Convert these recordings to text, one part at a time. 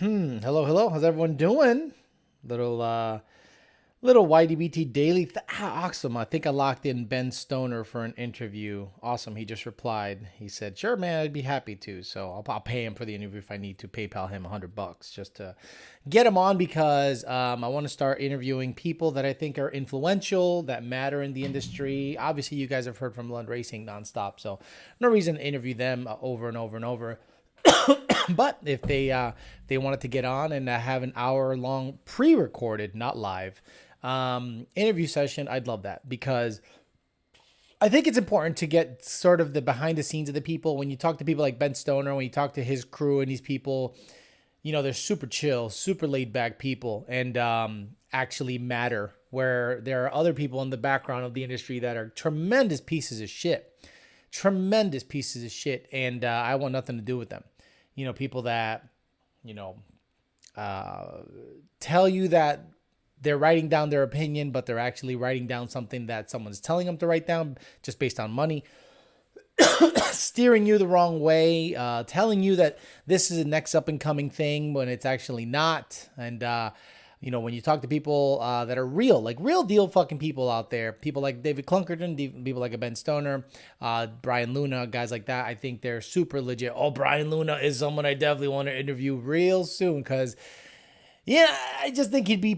Hello, hello. How's everyone doing? Little YDBT daily. Awesome. I think I locked in Ben Stoner for an interview. Awesome. He just replied. He said, "Sure, man. I'd be happy to." So I'll pay him for the interview if I need to. PayPal him $100 just to get him on because I want to start interviewing people that I think are influential, that matter in the industry. Obviously, you guys have heard from Lund Racing nonstop, so no reason to interview them over and over and over. But if they wanted to get on and have an hour long pre-recorded, not live, interview session, I'd love that because I think it's important to get sort of the behind the scenes of the people. When you talk to people like Ben Stoner, when you talk to his crew and these people, they're super chill, super laid back people and actually matter, where there are other people in the background of the industry that are tremendous pieces of shit. And I want nothing to do with them. People that, tell you that they're writing down their opinion, but they're actually writing down something that someone's telling them to write down just based on money, steering you the wrong way, telling you that this is a next up and coming thing when it's actually not. And, when you talk to people that are real, like real deal fucking people out there, people like David Clunkerton, people like a Ben Stoner, Brian Luna, guys like that, I think they're super legit. Oh, Brian Luna is someone I definitely want to interview real soon because, I just think he'd be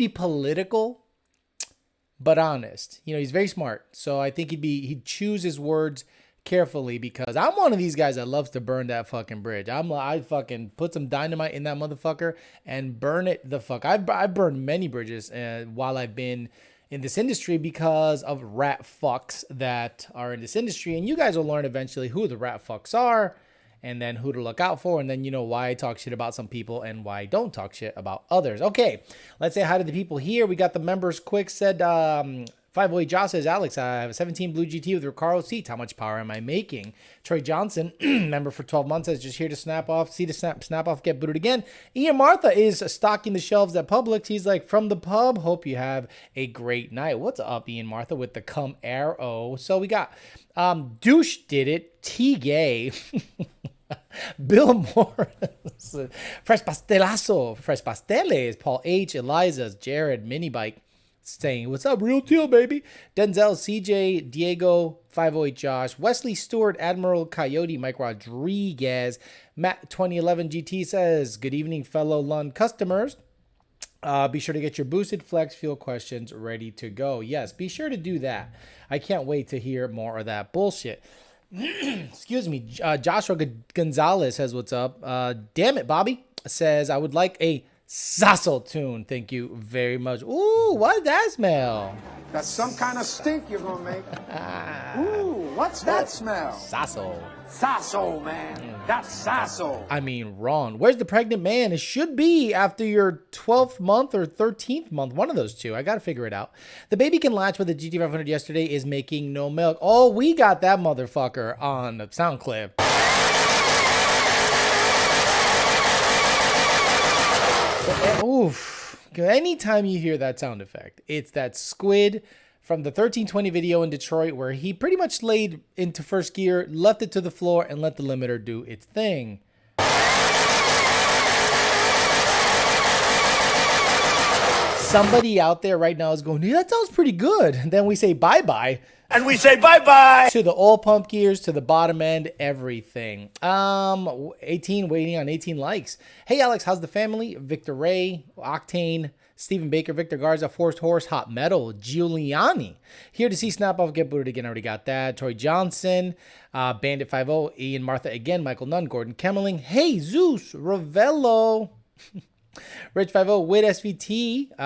political, but honest. He's very smart. So I think he'd choose his words carefully because I'm one of these guys that loves to burn that fucking bridge. I fucking put some dynamite in that motherfucker and burn it the fuck. I've burned many bridges while I've been in this industry because of rat fucks that are in this industry. And you guys will learn eventually who the rat fucks are and then who to look out for. And then why I talk shit about some people and why I don't talk shit about others. Okay, let's say hi to the people here. We got the members quick said, 508 Josh says, Alex, I have a 17 Blue GT with Recaro seats. How much power am I making? Troy Johnson, member for 12 months, says, just here to snap off, snap off, get booted again. Ian Martha is stocking the shelves at Publix. He's like, from the pub, hope you have a great night. What's up, Ian Martha, with the come arrow? So we got Douche did it, T-Gay. Bill Morris, Fresh Pasteles, Paul H, Eliza's, Jared, Minibike, saying, what's up, real deal, baby? Denzel, CJ, Diego, 508 Josh, Wesley Stewart, Admiral Coyote, Mike Rodriguez, Matt 2011 GT says, good evening, fellow Lund customers. Be sure to get your boosted flex fuel questions ready to go. Yes, be sure to do that. I can't wait to hear more of that bullshit. Excuse me. Joshua Gonzalez says, what's up? Damn it, Bobby says, I would like a Sasso tune. Thank you very much. Ooh, what does that smell? That's some kind of stink you're gonna make. Ooh, what's that smell? Sasso. Sasso, man. That's Sasso. I mean, Ron, where's the pregnant man? It should be after your 12th month or 13th month. One of those two. I got to figure it out. The baby can latch with the GT500 yesterday is making no milk. Oh, we got that motherfucker on the sound clip. Oof. Anytime you hear that sound effect, it's that squid from the 1320 video in Detroit where he pretty much laid into first gear, left it to the floor, and let the limiter do its thing. Somebody out there right now is going, yeah, that sounds pretty good. And then we say bye-bye. And we say bye-bye. To the oil pump gears, to the bottom end, everything. 18, waiting on 18 likes. Hey, Alex, how's the family? Victor Ray, Octane, Stephen Baker, Victor Garza, Forced Horse, Hot Metal, Giuliani. Here to see Snap Off, get booted again. Already got that. Troy Johnson, Bandit 50, Ian Martha again, Michael Nunn, Gordon Kemmerling. Hey, Zeus, Ravello. Rich 50, Wit SVT,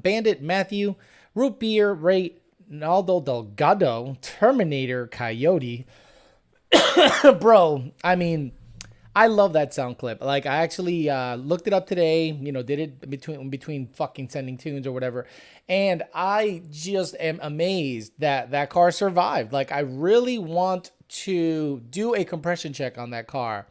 Bandit Matthew, Root Beer, Ray, Naldo Delgado, Terminator Coyote. Bro, I mean, I love that sound clip. Like, I actually looked it up today, did it between fucking sending tunes or whatever. And I just am amazed that that car survived. Like, I really want to do a compression check on that car.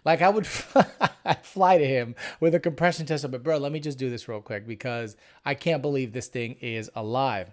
Like, I would fly to him with a compression tester, but bro, let me just do this real quick because I can't believe this thing is alive.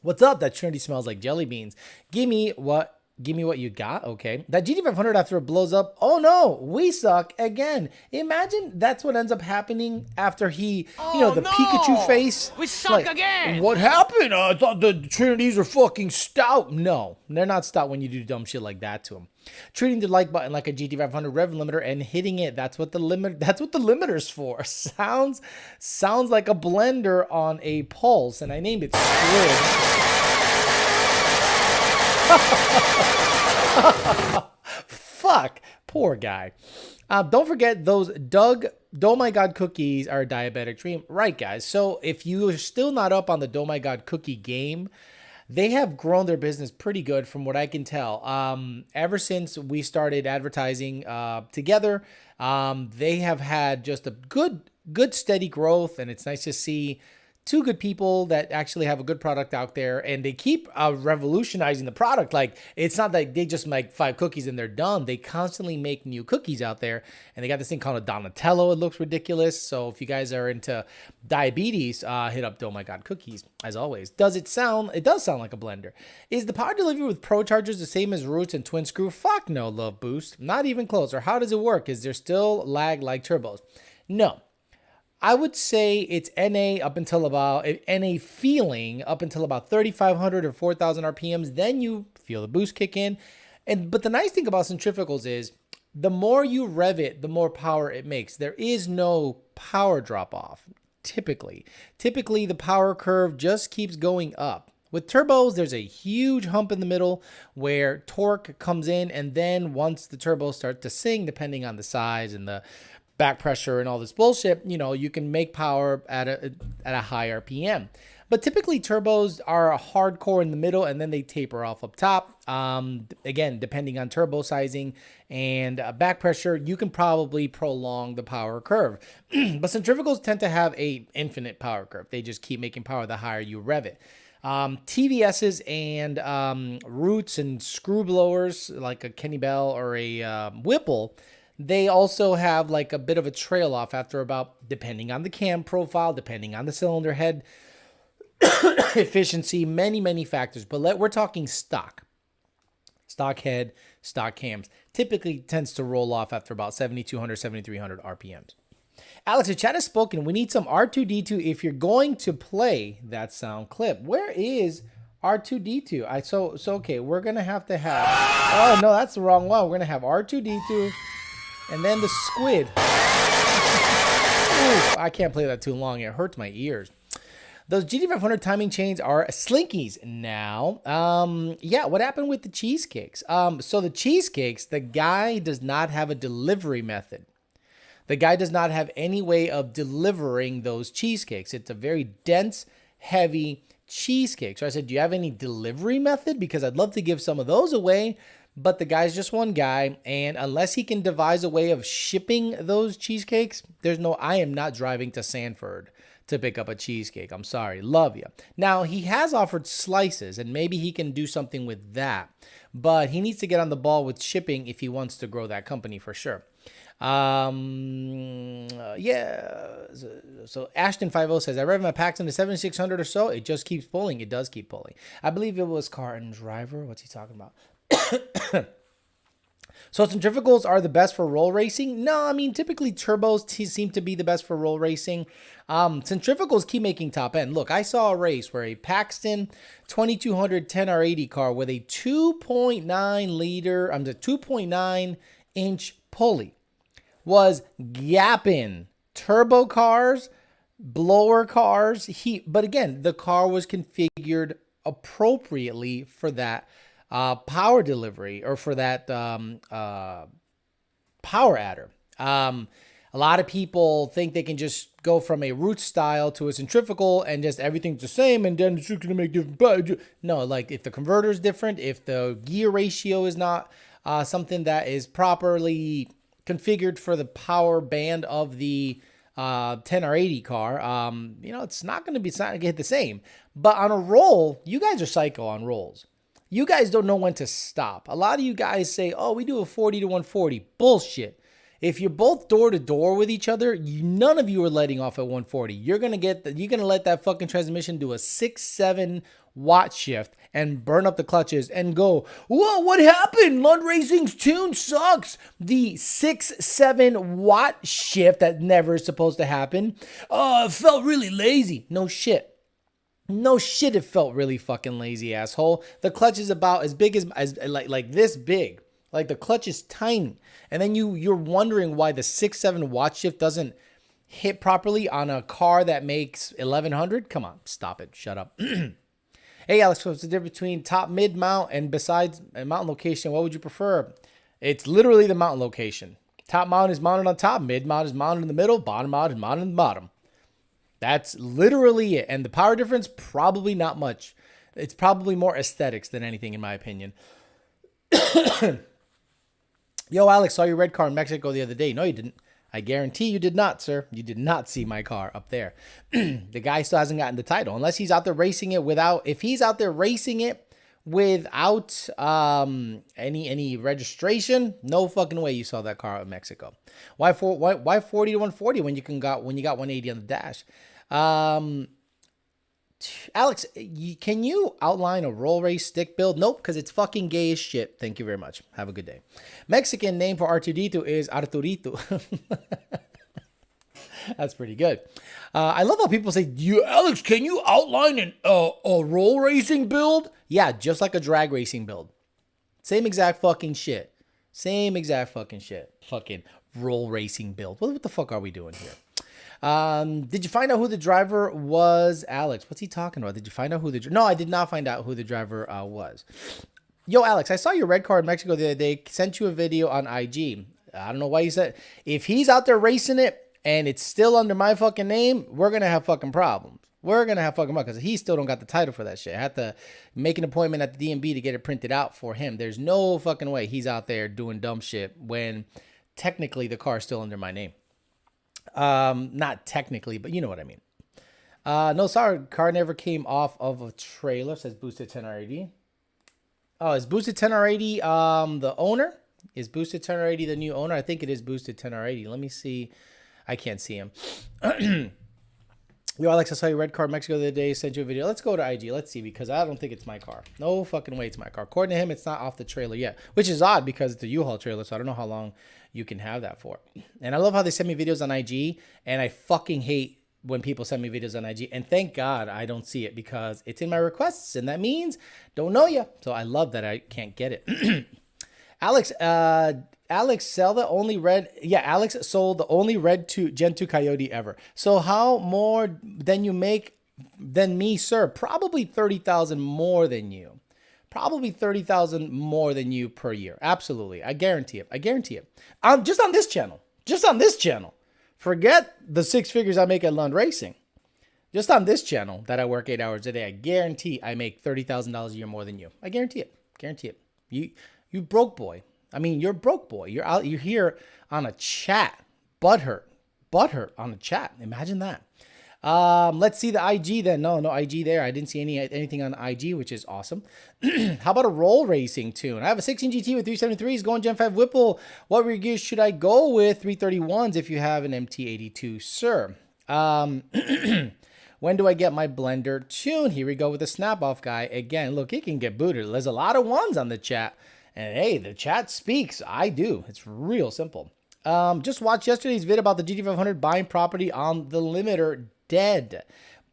What's up? That Trinity smells like jelly beans. Give me what Give me what you got. Okay. That GT500 after it blows up. Oh no, we suck again. Imagine that's what ends up happening after he, the Pikachu face. We suck again. What happened? I thought the Trinities are fucking stout. No, they're not stout when you do dumb shit like that to them. Treating the like button like a GT500 rev limiter and hitting it. That's what the limiter's for. Sounds like a blender on a pulse. And I named it Squid. Fuck. Poor guy. Don't forget those Oh My God cookies are a diabetic dream. Right, guys. So if you're still not up on the Oh My God cookie game, they have grown their business pretty good from what I can tell. Ever since we started advertising together, they have had just a good steady growth, and it's nice to see two good people that actually have a good product out there, and they keep revolutionizing the product. Like, it's not like they just make 5 cookies and they're done. They constantly make new cookies out there, and they got this thing called a Donatello. It looks ridiculous. So if you guys are into diabetes, hit up Oh My God cookies, as always. It does sound like a blender. Is the power delivery with Pro Chargers the same as Roots and Twin Screw? Fuck no, Love Boost. Not even close. Or how does it work? Is there still lag like turbos? No. I would say it's NA up until about NA feeling up until about 3,500 or 4,000 RPMs. Then you feel the boost kick in. But the nice thing about centrifugals is the more you rev it, the more power it makes. There is no power drop off. Typically, the power curve just keeps going up. With turbos, there's a huge hump in the middle where torque comes in, and then once the turbos start to sing, depending on the size and the back pressure and all this bullshit, you can make power at a high RPM. But typically turbos are hardcore in the middle, and then they taper off up top. Again, depending on turbo sizing and back pressure, you can probably prolong the power curve. But centrifugals tend to have a infinite power curve. They just keep making power the higher you rev it. TVSs and Roots and screw blowers like a Kenny Bell or a Whipple, they also have like a bit of a trail off after about, depending on the cam profile, depending on the cylinder head, efficiency, many factors. But we're talking stock head, stock cams. Typically tends to roll off after about 7,200, 7,300 RPMs. Alex, the chat has spoken. We need some R2D2 if you're going to play that sound clip. Where is R2D2? So okay, we're going to have, oh no, that's the wrong one. We're going to have R2D2 and then the squid. Ooh, I can't play that too long. It hurts my ears. Those GT500 timing chains are slinkies now. Yeah, what happened with the cheesecakes? So the cheesecakes, the guy does not have a delivery method. The guy does not have any way of delivering those cheesecakes. It's a very dense, heavy cheesecake. So I said, do you have any delivery method? Because I'd love to give some of those away. But the guy's just one guy, and unless he can devise a way of shipping those cheesecakes, I am not driving to Sanford to pick up a cheesecake. I'm sorry. Love you. Now, he has offered slices, and maybe he can do something with that. But he needs to get on the ball with shipping if he wants to grow that company for sure. Yeah. So Ashton50 says, I rev my packs into 7,600 or so. It just keeps pulling. It does keep pulling. I believe it was Carton Driver. What's he talking about? So centrifugals are the best for roll racing? No, I mean, typically turbos seem to be the best for roll racing. Centrifugals keep making top end. Look, I saw a race where a Paxton 2200 10R80 car with a 2.9 inch pulley was gapping turbo cars, blower cars. But again, the car was configured appropriately for that power delivery, or for that power adder. A lot of people think they can just go from a root style to a centrifugal and just everything's the same, and then it's just gonna make different. No, like if the converter is different, if the gear ratio is not something that is properly configured for the power band of the 10R80 car, it's not gonna hit the same. But on a roll, you guys are psycho on rolls. You guys don't know when to stop. A lot of you guys say, oh, we do a 40 to 140. Bullshit. If you're both door to door with each other, none of you are letting off at 140. You're gonna let that fucking transmission do a 6-7 watt shift and burn up the clutches and go, whoa, what happened? Lund Racing's tune sucks. The 6-7 watt shift that never is supposed to happen. Oh, it felt really lazy. No shit. No shit, it felt really fucking lazy, asshole. The clutch is about as big as like this big. Like the clutch is tiny. And then you're wondering why the 6-7 watt shift doesn't hit properly on a car that makes 1100. Come on, stop it. Shut up. Hey, Alex, what's the difference between top, mid, mount, and besides a mountain location? What would you prefer? It's literally the mountain location. Top mount is mounted on top. Mid mount is mounted in the middle. Bottom mount is mounted in the bottom. That's literally it. And the power difference, probably not much. It's probably more aesthetics than anything, in my opinion. Yo, Alex, saw your red car in Mexico the other day. No, you didn't. I guarantee you did not, sir. You did not see my car up there. The guy still hasn't gotten the title. Unless he's out there racing it without... If he's out there racing it without any registration, no fucking way you saw that car in Mexico. Why 40 to 140 when you got 180 on the dash? Alex, can you outline a roll race stick build? Nope, because it's fucking gay as shit. Thank you very much. Have a good day. Mexican name for R2D2 is Arturito. That's pretty good. I love how people say, Alex, can you outline a roll racing build? Yeah, just like a drag racing build. Same exact fucking shit. Same exact fucking shit. Fucking roll racing build. What the fuck are we doing here? Did you find out who the driver was, Alex? What's he talking about? Did you find out who the... No, I did not find out who the driver was. Yo, Alex, I saw your red car in Mexico the other day. Sent you a video on IG. I don't know why you said... If he's out there racing it and it's still under my fucking name, we're going to have fucking problems. We're going to have fucking problems because he still don't got the title for that shit. I had to make an appointment at the DMV to get it printed out for him. There's no fucking way he's out there doing dumb shit when technically the car's still under my name. Not technically, but you know what I mean. No, sorry, car never came off of a trailer, says Boosted 10R80. Oh, is Boosted 10R80 the owner? Is Boosted 10R80 the new owner? I think it is Boosted 10R80. Let me see. I can't see him. Yo, Alex, I saw your red car in Mexico the other day. Sent you a video. Let's go to IG. Let's see, because I don't think it's my car. No fucking way it's my car. According to him, it's not off the trailer yet, which is odd because it's a U-Haul trailer, so I don't know how long you can have that for. And I love how they send me videos on IG, and I fucking hate when people send me videos on IG. And thank God I don't see it because it's in my requests, and that means don't know you. So I love that I can't get it. Alex sold the only red Gen 2 Coyote ever. So how more than you make than me, sir? Probably 30,000 more than you. Probably 30,000 more than you per year. Absolutely. I guarantee it. I guarantee it. Just on this channel. Just on this channel. Forget the 6 figures I make at Lund Racing. Just on this channel that I work 8 hours a day, I guarantee I make $30,000 a year more than you. I guarantee it. Guarantee it. You broke boy. I mean, you're broke boy. You're out. You're here on a chat. Butthurt on a chat. Imagine that. Let's see the IG then. No IG there. I didn't see anything on IG, which is awesome. How about a roll racing tune? I have a 16 GT with 373s going Gen 5 Whipple. What rear gears should I go with? 331s if you have an MT82, sir. When do I get my blender tune? Here we go with the snap off guy again. Look, he can get booted. There's a lot of ones on the chat. And hey, the chat speaks. I do. It's real simple. Just watched yesterday's vid about the GT500 buying property on the limiter. Dead.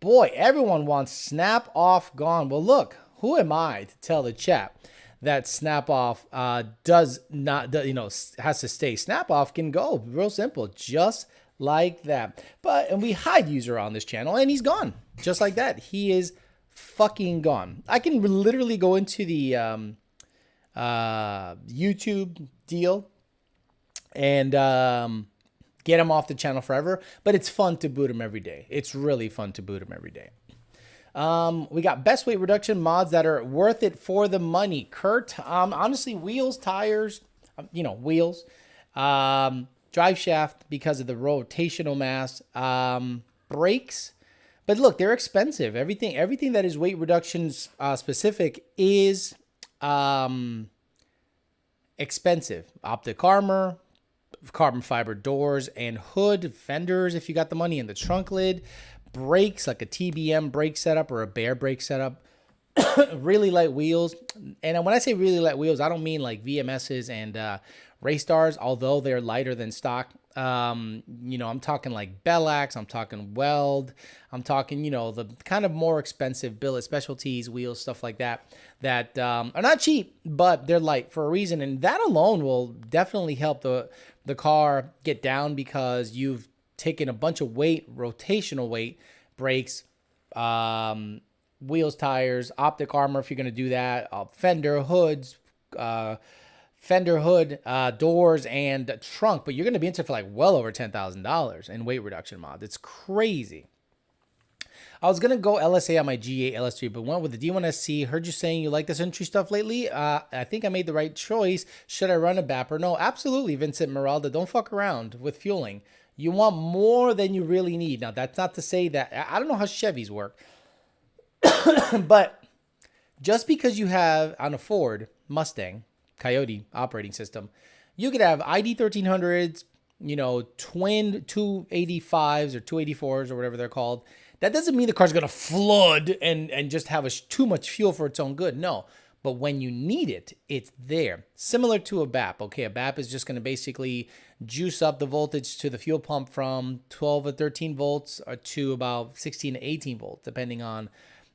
Boy, everyone wants snap off gone. Well, look, who am I to tell the chat that snap off has to stay? Snap off can go. Real simple. Just like that. And we hide user on this channel and he's gone. Just like that. He is fucking gone. I can literally go into the YouTube deal and get him off the channel forever, but it's fun to boot him every day. It's really fun to boot him every day. We got best weight reduction mods that are worth it for the money. Kurt, honestly, wheels, tires, wheels, drive shaft because of the rotational mass, brakes. But look, they're expensive. Everything that is weight reduction specific is expensive. Optic armor, carbon fiber doors and hood, fenders if you got the money, in the trunk lid, brakes like a TBM brake setup or a Bear brake setup, really light wheels. And when I say really light wheels, I don't mean like VMSs and race stars, although they're lighter than stock. You know, I'm talking like Bellax, I'm talking Weld, I'm talking, you know, the kind of more expensive billet specialties wheels, stuff like that, that are not cheap, but they're light for a reason. And that alone will definitely help the car get down, because you've taken a bunch of weight, rotational weight, brakes, wheels, tires, optic armor if you're going to do that, fender, hoods, fender hood, doors, and trunk, but you're going to be into it for like well over $10,000 in weight reduction mods. It's crazy. I was going to go LSA on my G8 LS3, but went with the D1 SC. Heard you saying you like this entry stuff lately. I think I made the right choice. Should I run a BAPR? No, absolutely, Vincent Meralda. Don't fuck around with fueling. You want more than you really need. Now, that's not to say that, I don't know how Chevys work, but just because you have on a Ford Mustang Coyote operating system, you could have ID 1300s, you know, twin 285s or 284s or whatever they're called. That doesn't mean the car's going to flood and just have too much fuel for its own good. No. But when you need it, it's there. Similar to a BAP. Okay, a BAP is just going to basically juice up the voltage to the fuel pump from 12 or 13 volts to about 16 to 18 volts, depending on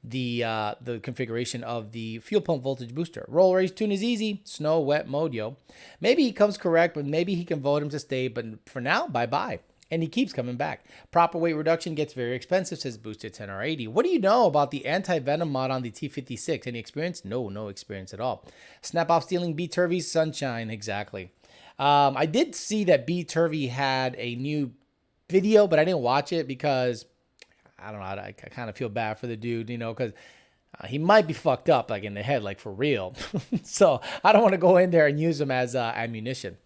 the configuration of the fuel pump voltage booster. Roll race tune is easy. Snow, wet mode, yo. Maybe he comes correct, but maybe he can vote him to stay. But for now, bye-bye. And he keeps coming back. Proper weight reduction gets very expensive, says Boosted 10R80. What do you know about the anti-venom mod on the T56? Any experience? No experience at all. Snap off stealing B Turvey's sunshine. Exactly. I did see that B Turvey had a new video, but I didn't watch it because I don't know. I kind of feel bad for the dude, you know, because he might be fucked up, like in the head, like for real. So I don't want to go in there and use him as ammunition.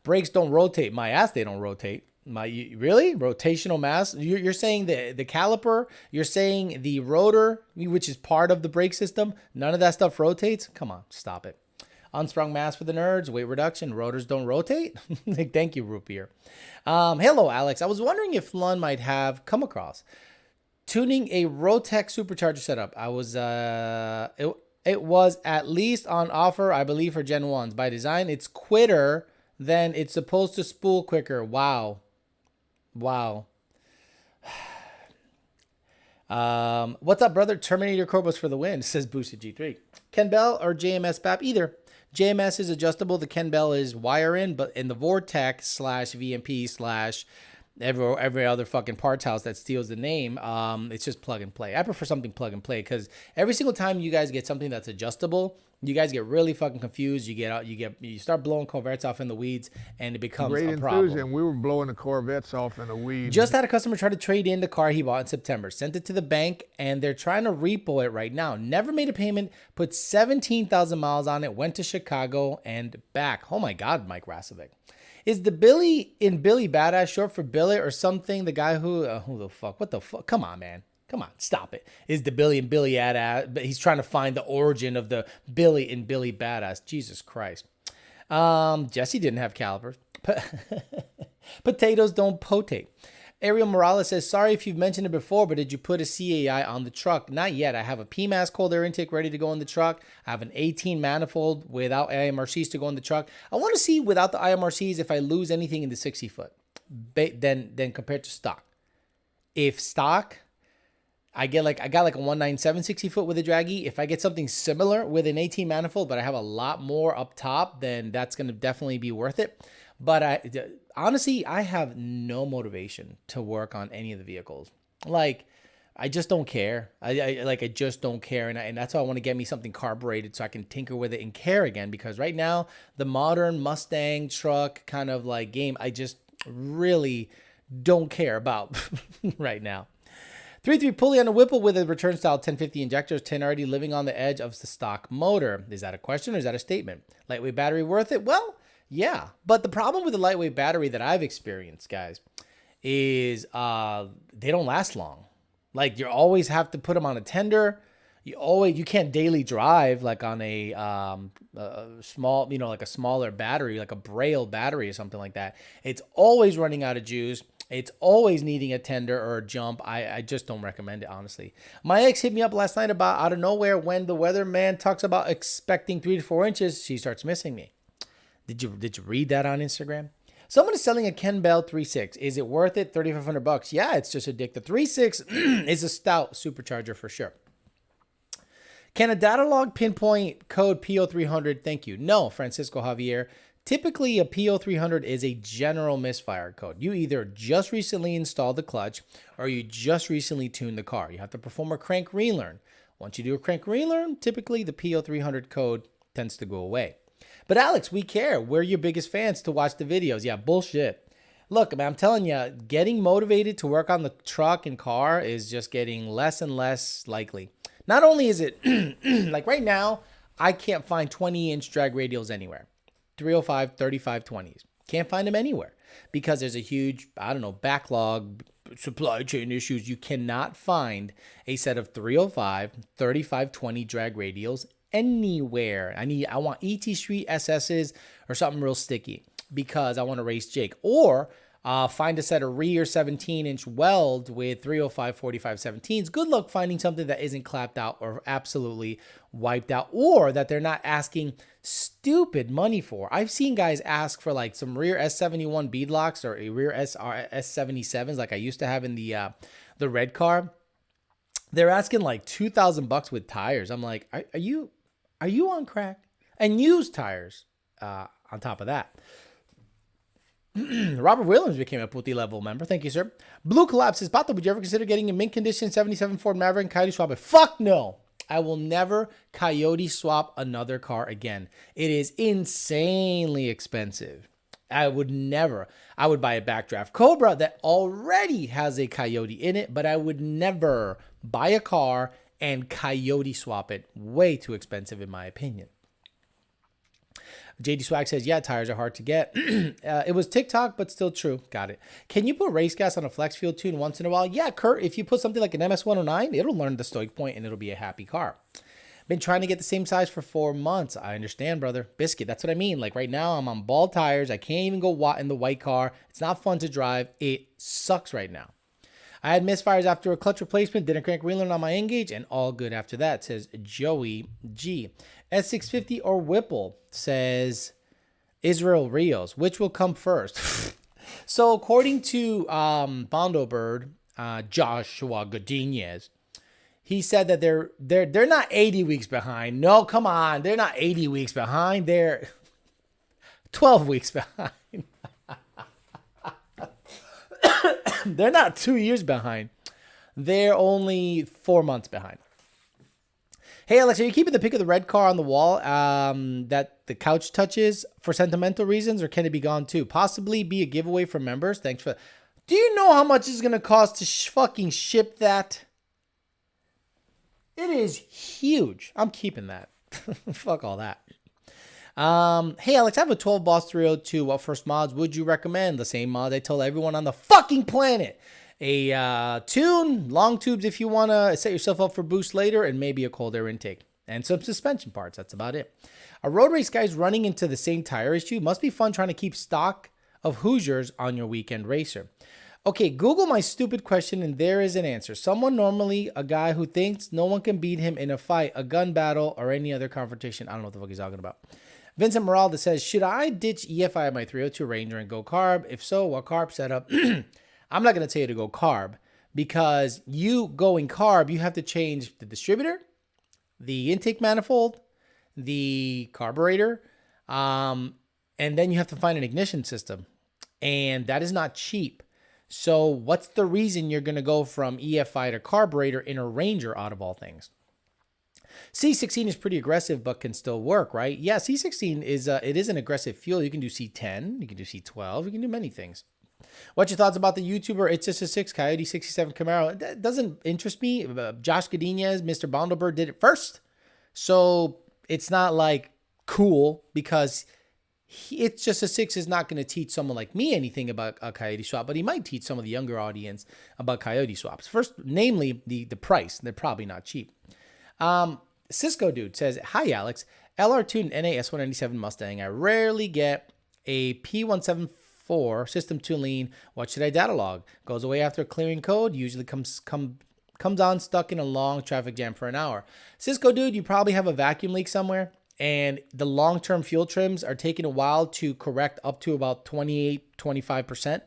Brakes don't rotate. My ass, they don't rotate. Really? Rotational mass? You're saying the caliper? You're saying the rotor, which is part of the brake system? None of that stuff rotates? Come on, stop it. Unsprung mass for the nerds. Weight reduction. Rotors don't rotate? Thank you, Root Beer. Hello, Alex. I was wondering if Lund might have come across tuning a Rotec supercharger setup. I was it was at least on offer, I believe, for Gen 1s. By design, it's quitter. Then it's supposed to spool quicker. Wow. What's up, brother? Terminator Corbos for the win, says Boosted G3. Ken Bell or JMS BAP? Either. JMS is adjustable. The Ken Bell is wire in, but in the Vortex / VMP / every other fucking parts house that steals the name, it's just plug and play. I prefer something plug and play, because every single time you guys get something that's adjustable, you guys get really fucking confused. You start blowing Corvettes off in the weeds, and it becomes a problem. Enthusiasm. We were blowing the Corvettes off in the weeds. Just had a customer try to trade in the car he bought in September. Sent it to the bank, and they're trying to repo it right now. Never made a payment. Put 17,000 miles on it. Went to Chicago and back. Oh my God, Mike Rasovic. Is the Billy in Billy Badass short for Billet or something? The guy who the fuck? What the fuck? Come on, man. Come on, stop it. Is the Billy and Billy Badass? But he's trying to find the origin of the Billy and Billy Badass. Jesus Christ. Jesse didn't have calipers. Potatoes don't potate. Ariel Morales says, sorry if you've mentioned it before, but did you put a CAI on the truck? Not yet. I have a PMAS cold air intake ready to go in the truck. I have an 18 manifold without IMRCs to go in the truck. I want to see without the IMRCs if I lose anything in the 60 foot, then compared to stock. If stock, I got like a 197 60 foot with a draggy. If I get something similar with an 18 manifold, but I have a lot more up top, then that's going to definitely be worth it. But honestly, I have no motivation to work on any of the vehicles. Like, I just don't care. I just don't care. And that's why I want to get me something carbureted so I can tinker with it and care again. Because right now, the modern Mustang truck kind of like game, I just really don't care about right now. 3.3 pulley on a Whipple with a return style 1050 injectors, 10 already living on the edge of the stock motor. Is that a question or is that a statement? Lightweight battery worth it? Well, yeah. But the problem with the lightweight battery that I've experienced, guys, is they don't last long. Like, you always have to put them on a tender. You can't daily drive like on a small, like a smaller battery, like a Braille battery or something like that. It's always running out of juice. It's always needing a tender or a jump. I just don't recommend it, honestly. My ex hit me up last night about out of nowhere when the weatherman talks about expecting 3 to 4 inches. She starts missing me. Did you read that on Instagram? Someone is selling a Ken Bell 3.6. Is it worth it? $3,500. Yeah, it's just a dick. The 3.6 is a stout supercharger for sure. Can a data log pinpoint code PO300? Thank you. No, Francisco Javier. Typically, a PO300 is a general misfire code. You either just recently installed the clutch or you just recently tuned the car. You have to perform a crank relearn. Once you do a crank relearn, typically the PO300 code tends to go away. But Alex, we care. We're your biggest fans to watch the videos. Yeah, bullshit. Look, man, I'm telling you, getting motivated to work on the truck and car is just getting less and less likely. Not only is it, like right now, I can't find 20-inch drag radials anywhere. 305, 35, 20s. Can't find them anywhere because there's a huge, backlog, supply chain issues. You cannot find a set of 305, 35, 20 drag radials anywhere. I want ET Street SS's or something real sticky because I want to race Jake. Or find a set of rear 17-inch weld with 305, 45, 17s. Good luck finding something that isn't clapped out or absolutely wiped out or that they're not asking stupid money for. I've seen guys ask for like some rear S71 beadlocks or a rear S77s like I used to have in the red car. They're asking like $2,000 with tires. I'm like, are you on crack? And used tires on top of that. Robert Williams became a Puti level member. Thank you, sir. Blue Collapse says, Pato, would you ever consider getting a mint condition 77 Ford Maverick and coyote swap it? Fuck no. I will never coyote swap another car again. It is insanely expensive. I would never. I would buy a backdraft Cobra that already has a coyote in it, but I would never buy a car and coyote swap it. Way too expensive in my opinion. JD Swag says, yeah, tires are hard to get. It was TikTok, but still true. Got it. Can you put race gas on a flex fuel tune once in a while? Yeah, Kurt, if you put something like an MS-109, it'll learn the stoic point and it'll be a happy car. Been trying to get the same size for 4 months. I understand, brother. Biscuit, that's what I mean. Like right now, I'm on bald tires. I can't even go in the white car. It's not fun to drive. It sucks right now. I had misfires after a clutch replacement, didn't crank relearn on my N-gauge, and all good after that, says Joey G. S650 or Whipple, says Israel Rios. Which will come first? So according to Bondo Bird, Joshua Godinez, he said that they're not 80 weeks behind. No, come on. They're not 80 weeks behind. They're 12 weeks behind. They're not 2 years behind. They're only 4 months behind. Hey, Alex, are you keeping the pic of the red car on the wall that the couch touches for sentimental reasons, or can it be gone too? Possibly be a giveaway for members. Thanks for... Do you know how much it's going to cost to fucking ship that? It is huge. I'm keeping that. Fuck all that. Hey, Alex, I have a 12 Boss 302. What first mods would you recommend? The same mods I told everyone on the fucking planet. A tune, long tubes if you want to set yourself up for boost later, and maybe a cold air intake. And some suspension parts. That's about it. A road race guy's running into the same tire issue. Must be fun trying to keep stock of Hoosiers on your weekend racer. Okay, Google my stupid question and there is an answer. Someone, normally a guy who thinks no one can beat him in a fight, a gun battle, or any other confrontation. I don't know what the fuck he's talking about. Vincent Moralda says, should I ditch EFI on my 302 Ranger and go carb? If so, what carb setup? I'm not going to tell you to go carb because you going carb, you have to change the distributor, the intake manifold, the carburetor, and then you have to find an ignition system. And that is not cheap. So what's the reason you're going to go from EFI to carburetor in a Ranger out of all things? C16 is pretty aggressive, but can still work, right? Yeah, C16 is it is an aggressive fuel. You can do C10, you can do C12, you can do many things. What's your thoughts about the YouTuber It's Just a 6 Coyote 67 Camaro? That doesn't interest me. Josh Godinez, Mr. Bondelberg did it first. So it's not like cool because It's Just a 6 is not going to teach someone like me anything about a coyote swap, but he might teach some of the younger audience about coyote swaps. First, namely the price. They're probably not cheap. Cisco Dude says, hi, Alex. LR2 and NAS197 Mustang. I rarely get a P174 system tune lean. What should I data log? Goes away after clearing code. Usually comes on stuck in a long traffic jam for an hour. Cisco Dude, you probably have a vacuum leak somewhere. And the long-term fuel trims are taking a while to correct up to about 28, 25%.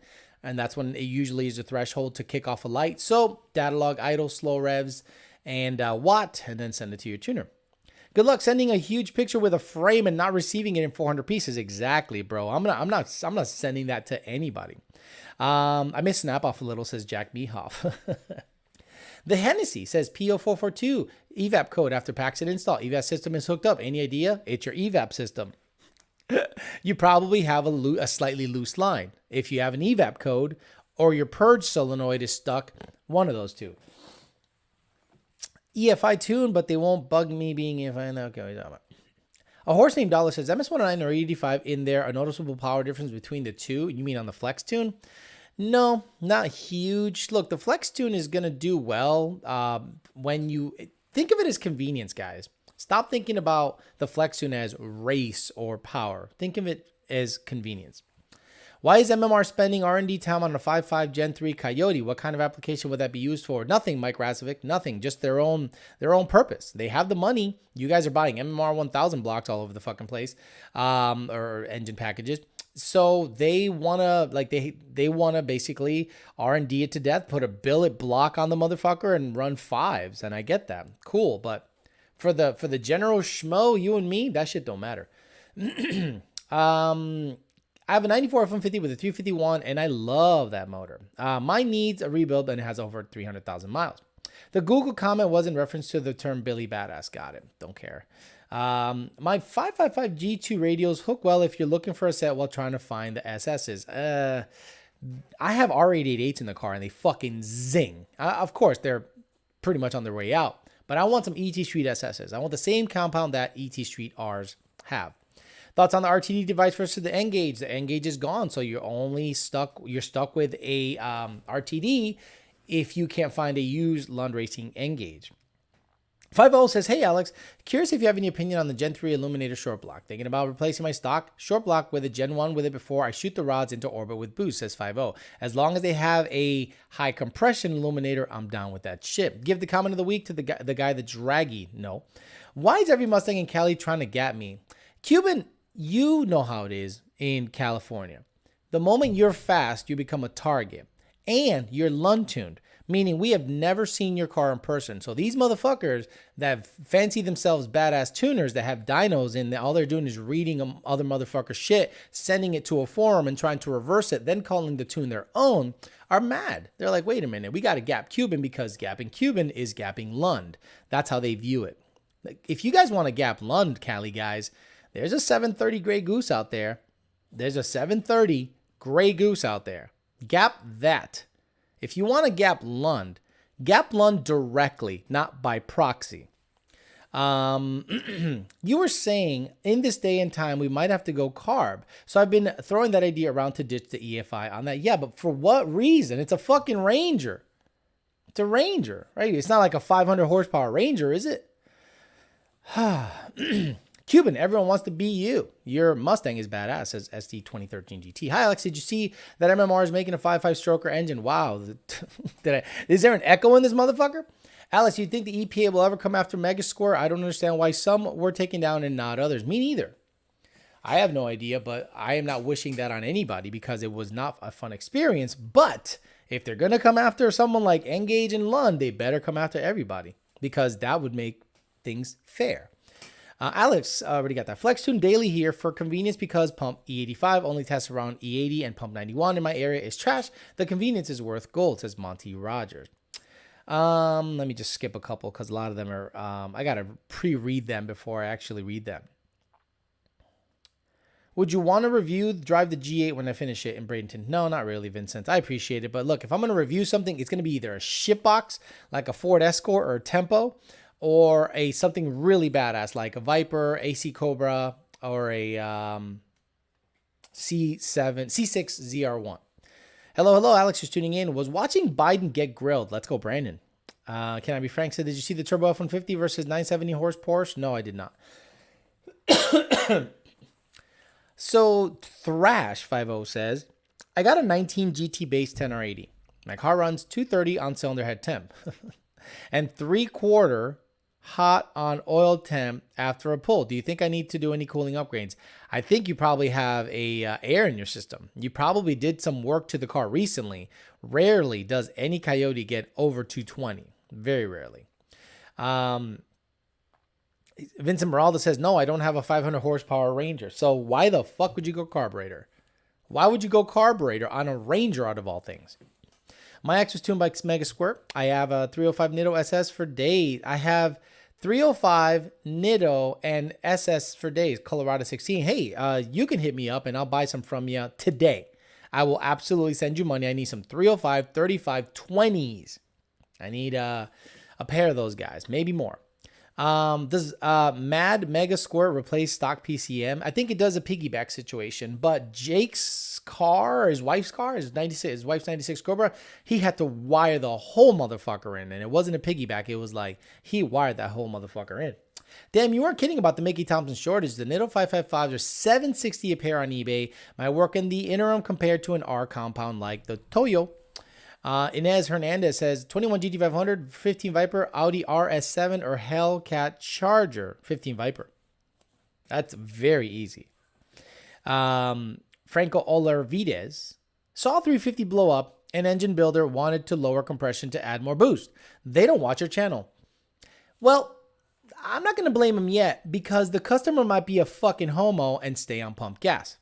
And that's when it usually is the threshold to kick off a light. So data log, idle, slow revs, and watt, and then send it to your tuner. Good luck sending a huge picture with a frame and not receiving it in 400 pieces. Exactly, bro. I'm not sending that to anybody. I may snap off a little, says Jack Mehoff. The Hennessy says PO442 evap code after Paxit install. Evap system is hooked up. Any idea? It's your evap system. You probably have a slightly loose line. If you have an evap code or your purge solenoid is stuck, one of those two. EFI tune, but they won't bug me being EFI. Okay, a horse named Dollar says MS109 or 85 in there. A noticeable power difference between the two. You mean on the flex tune? No, not huge. Look, the flex tune is going to do well when you think of it as convenience, guys. Stop thinking about the flex tune as race or power. Think of it as convenience. Why is MMR spending R&D time on a 5.5 Gen 3 Coyote? What kind of application would that be used for? Nothing, Mike Rasovic. Nothing. Just their own purpose. They have the money. You guys are buying MMR 1000 blocks all over the fucking place, or engine packages. So they wanna they wanna basically R&D it to death, put a billet block on the motherfucker and run fives, and I get that, cool. But for the general schmo, you and me, that shit don't matter. I have a 94 F-150 with a 351, and I love that motor. Mine needs a rebuild, and it has over 300,000 miles. The Google comment was in reference to the term Billy Badass. Got it. Don't care. My 555 G2 radios hook well if you're looking for a set while trying to find the SS's. I have R888s in the car, and they fucking zing. Of course, they're pretty much on their way out, but I want some ET Street SS's. I want the same compound that ET Street R's have. Thoughts on the RTD device versus the N-Gage? The N-Gage is gone, so you're stuck with a RTD if you can't find a used Lund Racing N-Gage. 50 says, hey, Alex, curious if you have any opinion on the Gen 3 Illuminator short block. Thinking about replacing my stock short block with a Gen 1 with it before I shoot the rods into orbit with boost, says 50. As long as they have a high compression illuminator, I'm down with that shit. Give the comment of the week to the guy that's draggy. No. Why is every Mustang in Cali trying to gap me? Cuban, you know how it is in California. The moment you're fast, you become a target. And you're Lund tuned, meaning we have never seen your car in person. So these motherfuckers that fancy themselves badass tuners that have dynos in there, all they're doing is reading other motherfuckers' shit, sending it to a forum and trying to reverse it, then calling the tune their own, are mad. They're like, wait a minute, we got to gap Cuban because gapping Cuban is gapping Lund. That's how they view it. Like, if you guys want to gap Lund, Cali guys, there's a 730 Grey Goose out there. There's a 730 Grey Goose out there. Gap that. If you want to gap Lund directly, not by proxy. You were saying in this day and time, we might have to go carb. So I've been throwing that idea around to ditch the EFI on that. Yeah, but for what reason? It's a fucking Ranger. It's a Ranger, right? It's not like a 500 horsepower Ranger, is it? Cuban, everyone wants to be you. Your Mustang is badass, says SD 2013 GT. Hi, Alex. Did you see that MMR is making a 5.5 stroker engine? Wow. Is there an echo in this motherfucker? Alex, you think the EPA will ever come after Megascore? I don't understand why some were taken down and not others. Me neither. I have no idea, but I am not wishing that on anybody because it was not a fun experience. But if they're going to come after someone like N-Gage and Lund, they better come after everybody because that would make things fair. Alex already got that. FlexTune daily here for convenience because pump E85 only tests around E80 and pump 91 in my area is trash. The convenience is worth gold, says Monty Rogers. Let me just skip a couple because a lot of them are, I got to pre-read them before I actually read them. Would you want to drive the G8 when I finish it in Bradenton? No, not really, Vincent. I appreciate it. But look, if I'm going to review something, it's going to be either a shitbox like a Ford Escort or a Tempo, or something really badass like a Viper, AC Cobra, or a C6 ZR1. Hello, Alex, just tuning in. Was watching Biden get grilled. Let's go, Brandon. Can I be frank? Said, did you see the Turbo F-150 versus 970 horse Porsche? No, I did not. So Thrash50 says, I got a 19 GT base 10R80. My car runs 230 on cylinder head temp and 3/4 hot on oil temp after a pull. Do you think I need to do any cooling upgrades? I think you probably have a air in your system. You probably did some work to the car recently. Rarely does any Coyote get over 220. Very rarely. Vincent Meralda says, no, I don't have a 500 horsepower Ranger. So why the fuck would you go carburetor? Why would you go carburetor on a Ranger out of all things? My X was tuned by Mega Squirt. I have a 305 Nitto SS for days. I have 305 Nitto and SS for days. Colorado 16. Hey, you can hit me up and I'll buy some from you today. I will absolutely send you money. I need some 305, 35, 20s. I need a pair of those guys, maybe more. Does Mad Mega Squirt replace stock PCM? I think it does a piggyback situation, but Jake's car, his wife's car, his wife's 96 Cobra, he had to wire the whole motherfucker in, and it wasn't a piggyback. It was like he wired that whole motherfucker in. Damn, you weren't kidding about the Mickey Thompson shortage. The Nitto 555s are $760 a pair on eBay. Might work in the interim compared to an R compound like the Toyo. Inez Hernandez says 21 GT500, 15 Viper, Audi RS7, or Hellcat Charger, 15 Viper. That's very easy. Franco Olarvides saw 350 blow up. An engine builder wanted to lower compression to add more boost. They don't watch your channel. Well, I'm not going to blame him yet because the customer might be a fucking homo and stay on pump gas.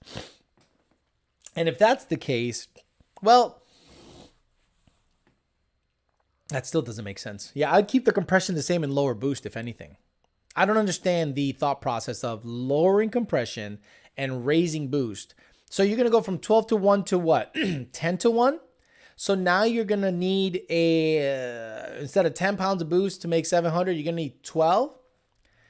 And if that's the case, well, that still doesn't make sense. Yeah, I'd keep the compression the same and lower boost, if anything. I don't understand the thought process of lowering compression and raising boost. So you're going to go from 12 to 1 to what? 10 to 1? So now you're going to need instead of 10 pounds of boost to make 700, you're going to need 12.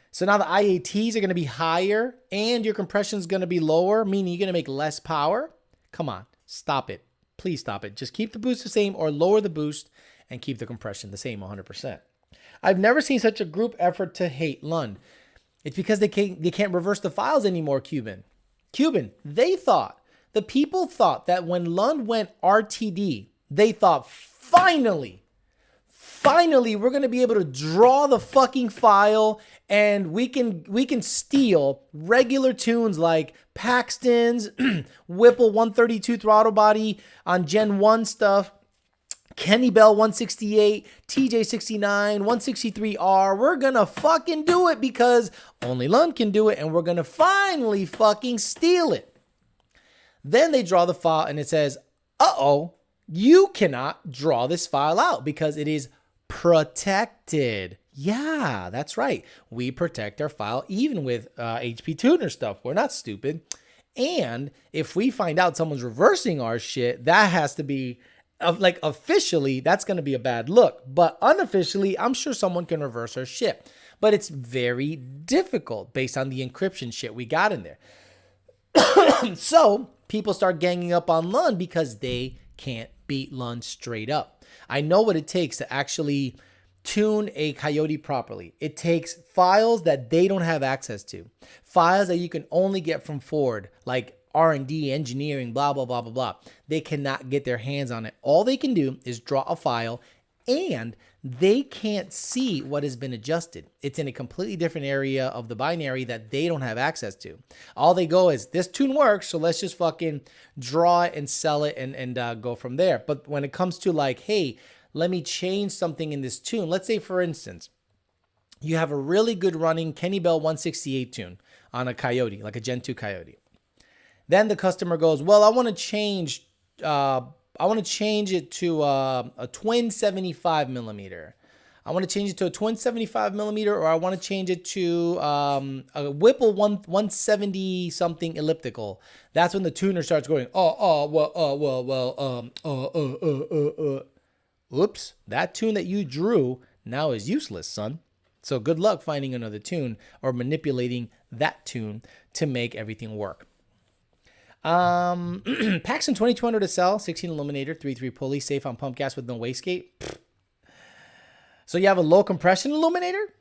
So now the IATs are going to be higher and your compression is going to be lower, meaning you're going to make less power. Come on, stop it. Please stop it. Just keep the boost the same or lower the boost and keep the compression the same 100%. I've never seen such a group effort to hate Lund. It's because they can't reverse the files anymore, Cuban, the people thought that when Lund went RTD, they thought, finally, we're going to be able to draw the fucking file and we can steal regular tunes like Paxton's, Whipple 132 throttle body on Gen 1 stuff, Kenny Bell 168, TJ 69, 163R. We're going to fucking do it because only Lund can do it and we're going to finally fucking steal it. Then they draw the file and it says, uh-oh, you cannot draw this file out because it is protected. Yeah, that's right. We protect our file even with HP Tuner stuff. We're not stupid. And if we find out someone's reversing our shit, that has to be, like officially, that's going to be a bad look. But unofficially, I'm sure someone can reverse our shit. But it's very difficult based on the encryption shit we got in there. So people start ganging up on Lund because they can't beat Lund straight up. I know what it takes to actually tune a Coyote properly. It takes files that they don't have access to. Files that you can only get from Ford, like R&D, engineering, blah, blah, blah, blah, blah. They cannot get their hands on it. All they can do is draw a file and they can't see what has been adjusted. It's in a completely different area of the binary that they don't have access to. All they go is, this tune works, so let's just fucking draw it and sell it and go from there. But when it comes to like, hey, let me change something in this tune. Let's say, for instance, you have a really good running Kenny Bell 168 tune on a Coyote, like a Gen 2 Coyote. Then the customer goes, well, I want to change it to a twin 75 millimeter. I want to change it to a twin 75 millimeter, or I want to change it to a Whipple 170 something elliptical. That's when the tuner starts going, oops, that tune that you drew now is useless, son. So good luck finding another tune or manipulating that tune to make everything work. Paxton 2200 SL, 16 illuminator, 3.3 pulley, safe on pump gas with no wastegate. So you have a low compression illuminator?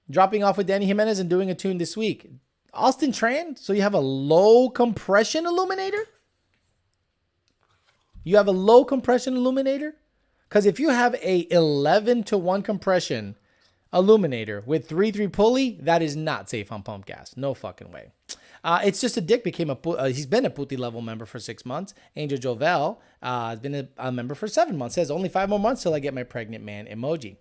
Dropping off with Danny Jimenez and doing a tune this week. Austin Tran, so you have a low compression illuminator? You have a low compression illuminator? Because if you have a 11-to-1 compression illuminator with 3.3 pulley, that is not safe on pump gas. No fucking way. It's just a dick became he's been a Putti level member for 6 months. Angel Jovel has been a member for 7 months. Says only 5 more months till I get my pregnant man emoji.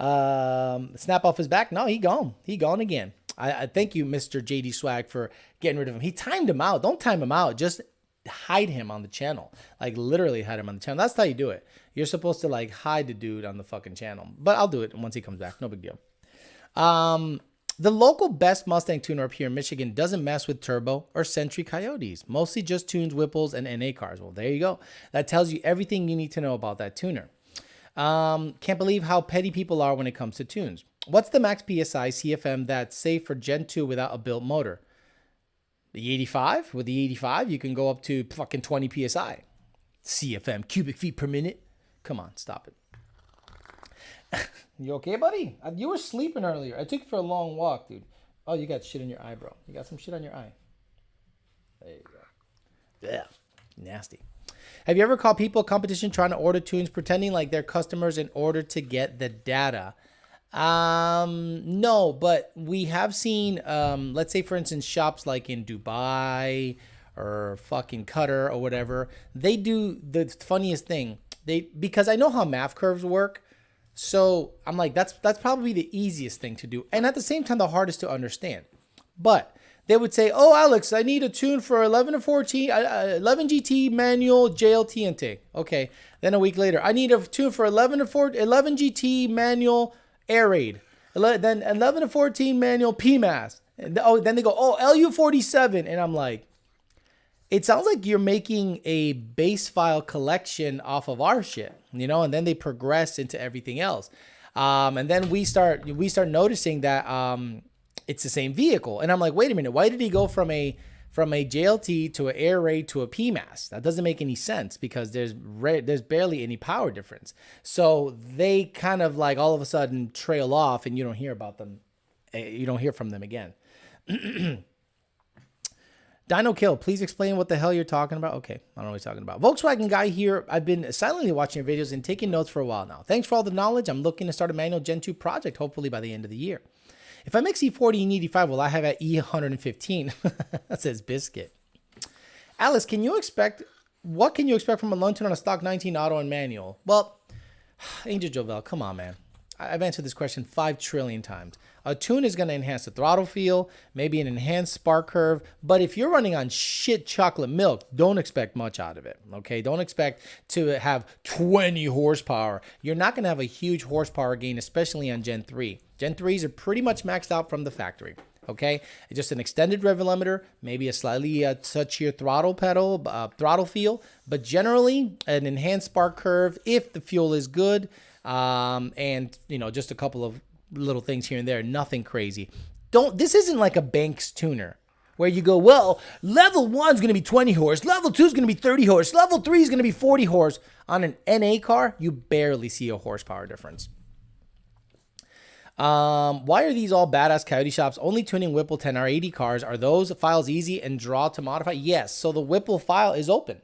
Snap off his back. No, he gone. He gone again. I thank you, Mr. JD Swag, for getting rid of him. He timed him out. Don't time him out. Just hide him on the channel. Like literally hide him on the channel. That's how you do it. You're supposed to like hide the dude on the fucking channel. But I'll do it once he comes back. No big deal. The local best Mustang tuner up here in Michigan doesn't mess with turbo or Sentry Coyotes. Mostly just tunes Whipples and NA cars. Well, there you go. That tells you everything you need to know about that tuner. Can't believe how petty people are when it comes to tunes. What's the max PSI CFM that's safe for Gen 2 without a built motor? The 85? With the 85, you can go up to fucking 20 PSI. CFM, cubic feet per minute. Come on, stop it. You okay, buddy? You were sleeping earlier. I took you for a long walk, dude. Oh, you got shit on your eye, bro. You got some shit on your eye. There you go. Yeah, nasty. Have you ever called people competition trying to order tunes, pretending like they're customers in order to get the data? No, but we have seen, let's say for instance, shops like in Dubai or fucking Qatar or whatever, they do the funniest thing. Because I know how math curves work. So I'm like, that's probably the easiest thing to do. And at the same time, the hardest to understand. But they would say, oh, Alex, I need a tune for 11 GT manual JLT intake. Okay. Then a week later, I need a tune for 11 GT manual air raid. Then 11 to 14 manual PMAS. And then they go, oh, LU47. And I'm like, it sounds like you're making a base file collection off of our shit, you know, and then they progress into everything else. And then we start noticing that it's the same vehicle. And I'm like, wait a minute, why did he go from a JLT to an air raid to a PMAS? That doesn't make any sense because there's barely any power difference. So they kind of like all of a sudden trail off and you don't hear about them. You don't hear from them again. Dino Kill, please explain what the hell you're talking about. Okay, I don't know what you're talking about. Volkswagen guy here. I've been silently watching your videos and taking notes for a while now. Thanks for all the knowledge. I'm looking to start a manual Gen 2 project, hopefully by the end of the year. If I mix E40 and E85, will I have at E115? That says Biscuit. Alice, what can you expect from a loan tune on a stock 19 auto and manual? Well, Angel Jovel, come on, man. I've answered this question 5 trillion times. A tune is going to enhance the throttle feel, maybe an enhanced spark curve. But if you're running on shit chocolate milk, don't expect much out of it. Okay, don't expect to have 20 horsepower. You're not going to have a huge horsepower gain, especially on Gen 3. Gen 3s are pretty much maxed out from the factory. Okay, it's just an extended rev limiter, maybe a slightly touchier throttle pedal, throttle feel, but generally an enhanced spark curve if the fuel is good. And you know, just a couple of little things here and there, nothing crazy. This isn't like a Banks tuner where you go, well, level 1 is going to be 20 horse, level 2 is going to be 30 horse, level 3 is going to be 40 horse. On an NA car, you barely see a horsepower difference. Why are these all badass Coyote shops only tuning Whipple 10R80 cars? Are those files easy and draw to modify? Yes. So the Whipple file is open.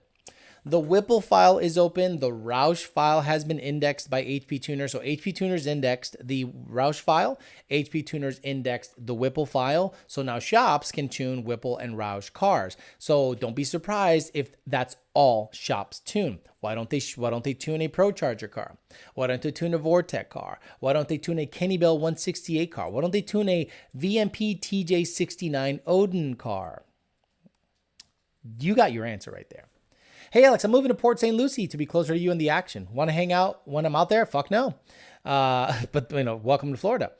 The Whipple file is open. The Roush file has been indexed by HP Tuner. So HP Tuner's indexed the Roush file. HP Tuner's indexed the Whipple file. So now shops can tune Whipple and Roush cars. So don't be surprised if that's all shops tune. Why don't they tune a Procharger car? Why don't they tune a Vortec car? Why don't they tune a Kenny Bell 168 car? Why don't they tune a VMP TJ69 Odin car? You got your answer right there. Hey, Alex, I'm moving to Port St. Lucie to be closer to you in the action. Want to hang out when I'm out there? Fuck no. But, you know, welcome to Florida.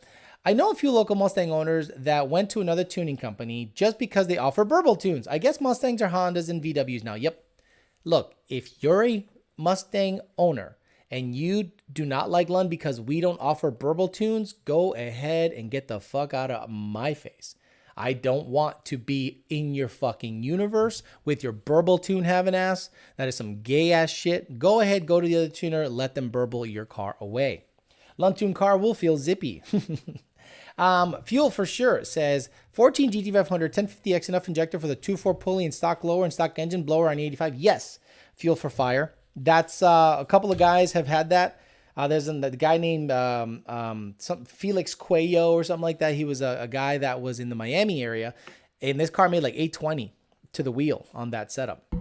I know a few local Mustang owners that went to another tuning company just because they offer Burble tunes. I guess Mustangs are Hondas and VWs now. Yep. Look, if you're a Mustang owner and you do not like Lund because we don't offer Burble tunes, go ahead and get the fuck out of my face. I don't want to be in your fucking universe with your burble tune having ass. That is some gay ass shit. Go ahead, go to the other tuner, let them burble your car away. Luntune car will feel zippy. Fuel for sure says 14 GT500 1050X enough injector for the 2.4 pulley and stock lower and stock engine blower on 85. Yes, fuel for fire. That's a couple of guys have had that. There's the guy named some Felix Cuello or something like that. He was a guy that was in the Miami area, and this car made like 820 to the wheel on that setup.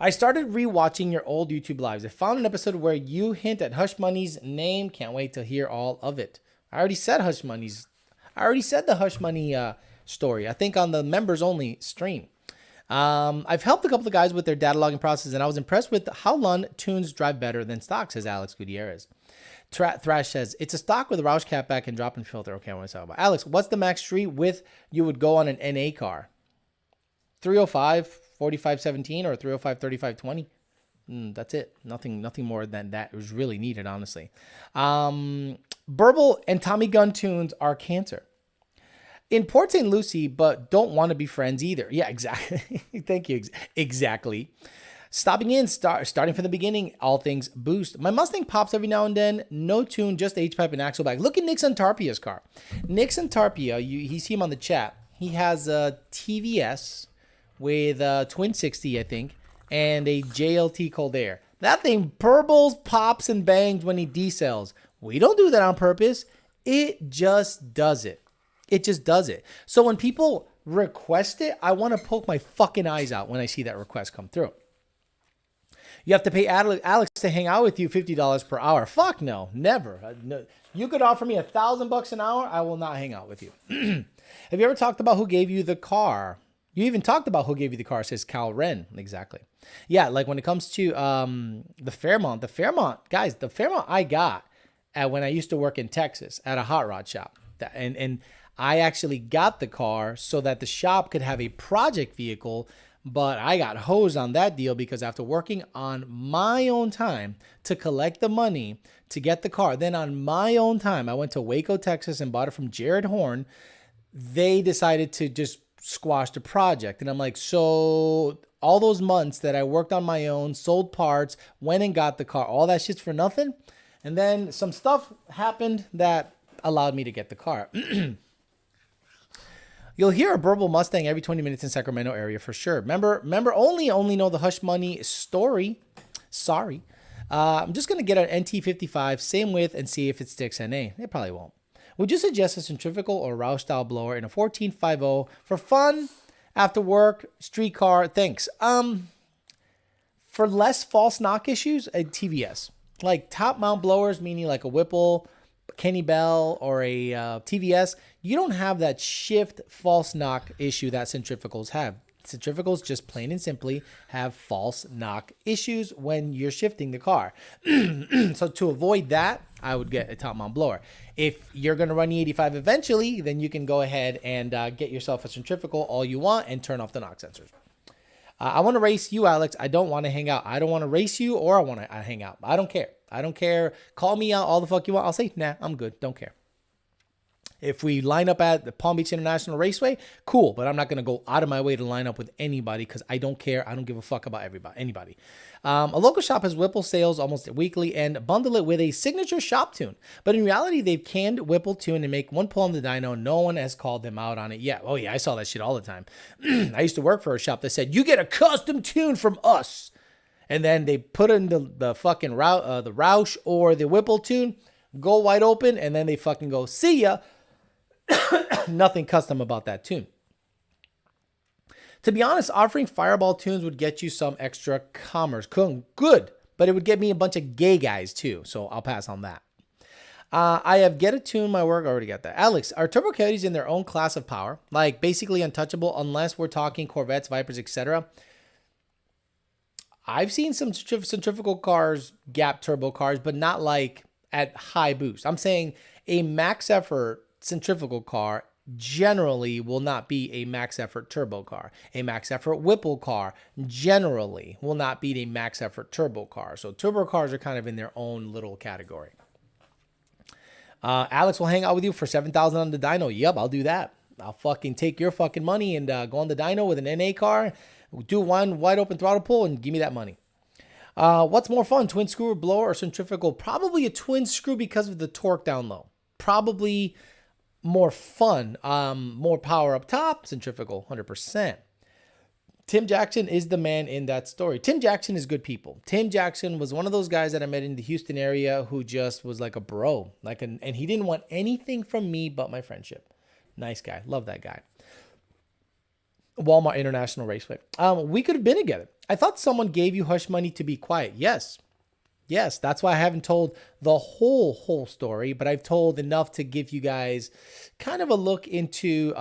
I started rewatching your old YouTube lives. I found an episode where you hint at Hush Money's name. Can't wait to hear all of it. I already said Hush Money's. I already said the Hush Money story, I think on the members only stream. I've helped a couple of guys with their data logging process, and I was impressed with how Lund tunes drive better than stock, says Alex Gutierrez. Thrash says, it's a stock with a Roush catback and drop-in filter. Okay, I want to talk about. Alex, what's the max street width you would go on an NA car? 305, 4517 or 305, 3520? That's it. Nothing more than that was really needed, honestly. Burble and Tommy gun tunes are cancer. In Port St. Lucie, but don't want to be friends either. Yeah, exactly. Thank you. Exactly. Stopping in, starting from the beginning, all things boost. My Mustang pops every now and then. No tune, just H-pipe and axle back. Look at Nick Santarpia's car. Nick Santarpia, you see him on the chat. He has a TVS with a twin 60, I think, and a JLT Cold-Air. That thing burbles, pops, and bangs when he decels. We don't do that on purpose. It just does it. It just does it. So when people request it, I want to poke my fucking eyes out when I see that request come through. You have to pay Alex to hang out with you $50 per hour. Fuck no, never. No. You could offer me $1,000 an hour. I will not hang out with you. Have you ever talked about who gave you the car? You even talked about who gave you the car, says Cal Wren. Exactly. Yeah, like when it comes to the Fairmont, guys, the Fairmont I got when I used to work in Texas at a hot rod shop. And I actually got the car so that the shop could have a project vehicle, but I got hosed on that deal because after working on my own time to collect the money to get the car, then on my own time, I went to Waco, Texas and bought it from Jared Horn. They decided to just squash the project. And I'm like, so all those months that I worked on my own, sold parts, went and got the car, all that shit's for nothing. And then some stuff happened that allowed me to get the car. You'll hear a Burble Mustang every 20 minutes in Sacramento area for sure. Remember, only know the Hush Money story. Sorry. I'm just going to get an NT55, same width, and see if it sticks NA. It probably won't. Would you suggest a centrifugal or Roush style blower in a 1450 for fun, after work, street car? Thanks. For less false knock issues, a TVS. Like top mount blowers, meaning like a Whipple, Kenny Bell, or a TVS, you don't have that shift false knock issue that centrifugals have. Centrifugals just plain and simply have false knock issues when you're shifting the car. So to avoid that, I would get a top mount blower. If you're going to run E85 eventually, then you can go ahead and get yourself a centrifugal all you want and turn off the knock sensors. I want to race you, Alex. I don't want to hang out. I don't want to race you or I want to hang out. I don't care. I don't care. Call me out all the fuck you want. I'll say, nah, I'm good. Don't care. If we line up at the Palm Beach International Raceway, cool. But I'm not going to go out of my way to line up with anybody because I don't care. I don't give a fuck about anybody. A local shop has Whipple sales almost weekly and bundle it with a signature shop tune. But in reality, they've canned Whipple tune and make one pull on the dyno. No one has called them out on it yet. Oh, yeah, I saw that shit all the time. I used to work for a shop that said, you get a custom tune from us. And then they put in the fucking the Roush or the Whipple tune, go wide open, and then they fucking go, see ya. Nothing custom about that tune. To be honest, offering Fireball tunes would get you some extra commerce. Good, but it would get me a bunch of gay guys too, so I'll pass on that. I have Get a Tune my work. I already got that. Alex, are Turbo Coyotes in their own class of power? Like basically untouchable unless we're talking Corvettes, Vipers, etc.? I've seen some centrifugal cars, gap turbo cars, but not like at high boost. I'm saying a max effort centrifugal car generally will not be a max effort turbo car. A max effort Whipple car generally will not beat a max effort turbo car. So turbo cars are kind of in their own little category. Alex will hang out with you for $7,000 on the dyno. Yep, I'll do that. I'll fucking take your fucking money and go on the dyno with an NA car. Do one wide open throttle pull and give me that money. What's more fun, twin screw or blower or centrifugal? Probably a twin screw because of the torque down low. Probably more fun, more power up top, centrifugal, 100%. Tim Jackson is the man in that story. Tim Jackson is good people. Tim Jackson was one of those guys that I met in the Houston area who just was like a bro, and he didn't want anything from me but my friendship. Nice guy. Love that guy. Walmart International Raceway. We could have been together. I thought someone gave you hush money to be quiet. Yes. That's why I haven't told the whole story, but I've told enough to give you guys kind of a look into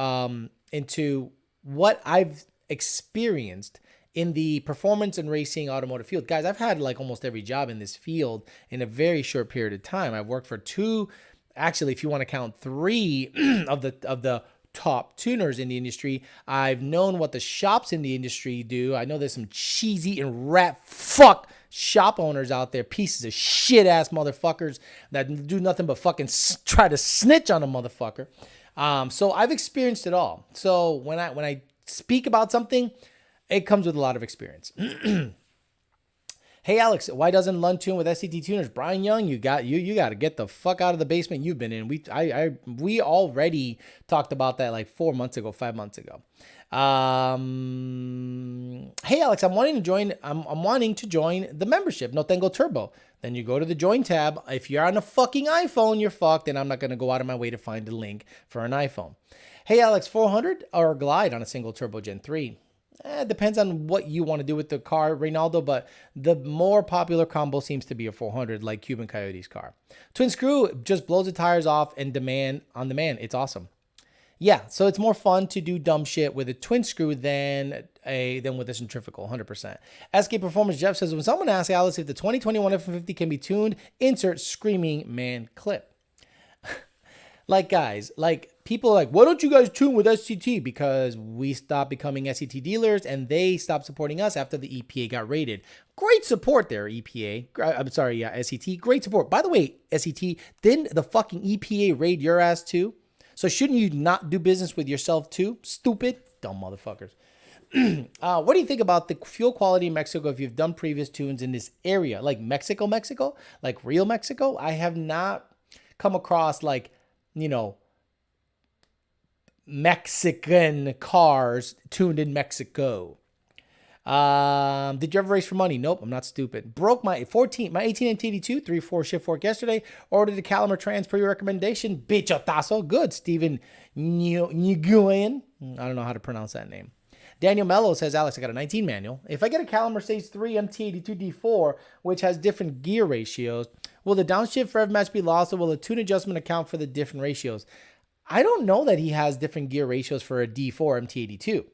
what I've experienced in the performance and racing automotive field. Guys, I've had like almost every job in this field in a very short period of time. I've worked for two, actually, if you want to count three of the top tuners in the industry. I've known what the shops in the industry do. I know there's some cheesy and rat fuck shop owners out there, pieces of shit ass motherfuckers that do nothing but fucking try to snitch on a motherfucker. So I've experienced it all. So when I speak about something, it comes with a lot of experience. Hey Alex, why doesn't Lund tune with SCT tuners? Brian Young, you got to get the fuck out of the basement you've been in. We already talked about that like 5 months ago. Hey Alex, I'm wanting to join the membership. No Tengo Turbo. Then you go to the join tab. If you're on a fucking iPhone, you're fucked, and I'm not gonna go out of my way to find a link for an iPhone. Hey Alex, 400 or glide on a single turbo Gen 3? Depends on what you want to do with the car, Reynaldo, but the more popular combo seems to be a 400, like Cuban Coyote's car. Twin screw just blows the tires off and on demand. It's awesome. Yeah, so it's more fun to do dumb shit with a twin screw than with a centrifugal, 100%. SK Performance Jeff says, when someone asks Alex if the 2021 F-150 can be tuned, insert screaming man clip. Like, guys, like, people are like, why don't you guys tune with SCT? Because we stopped becoming SCT dealers and they stopped supporting us after the EPA got raided. Great support there, EPA. I'm sorry, yeah, SCT. Great support. By the way, SCT, didn't the fucking EPA raid your ass too? So shouldn't you not do business with yourself too? Stupid, dumb motherfuckers. What do you think about the fuel quality in Mexico if you've done previous tunes in this area? Like Mexico? Like real Mexico? I have not come across like, Mexican cars tuned in Mexico. Did you ever race for money? Nope, I'm not stupid. Broke my 18 MT82 3.4 shift fork yesterday. Ordered a Calimer trans per your recommendation. Bichotazo. Good. Steven Nguyen. I don't know how to pronounce that name. Daniel Mello says, Alex, I got a 19 manual. If I get a Calimer Stage 3 MT82 D4, which has different gear ratios, will the downshift rev match be lost, or will the tune adjustment account for the different ratios? I don't know that he has different gear ratios for a D4 MT82.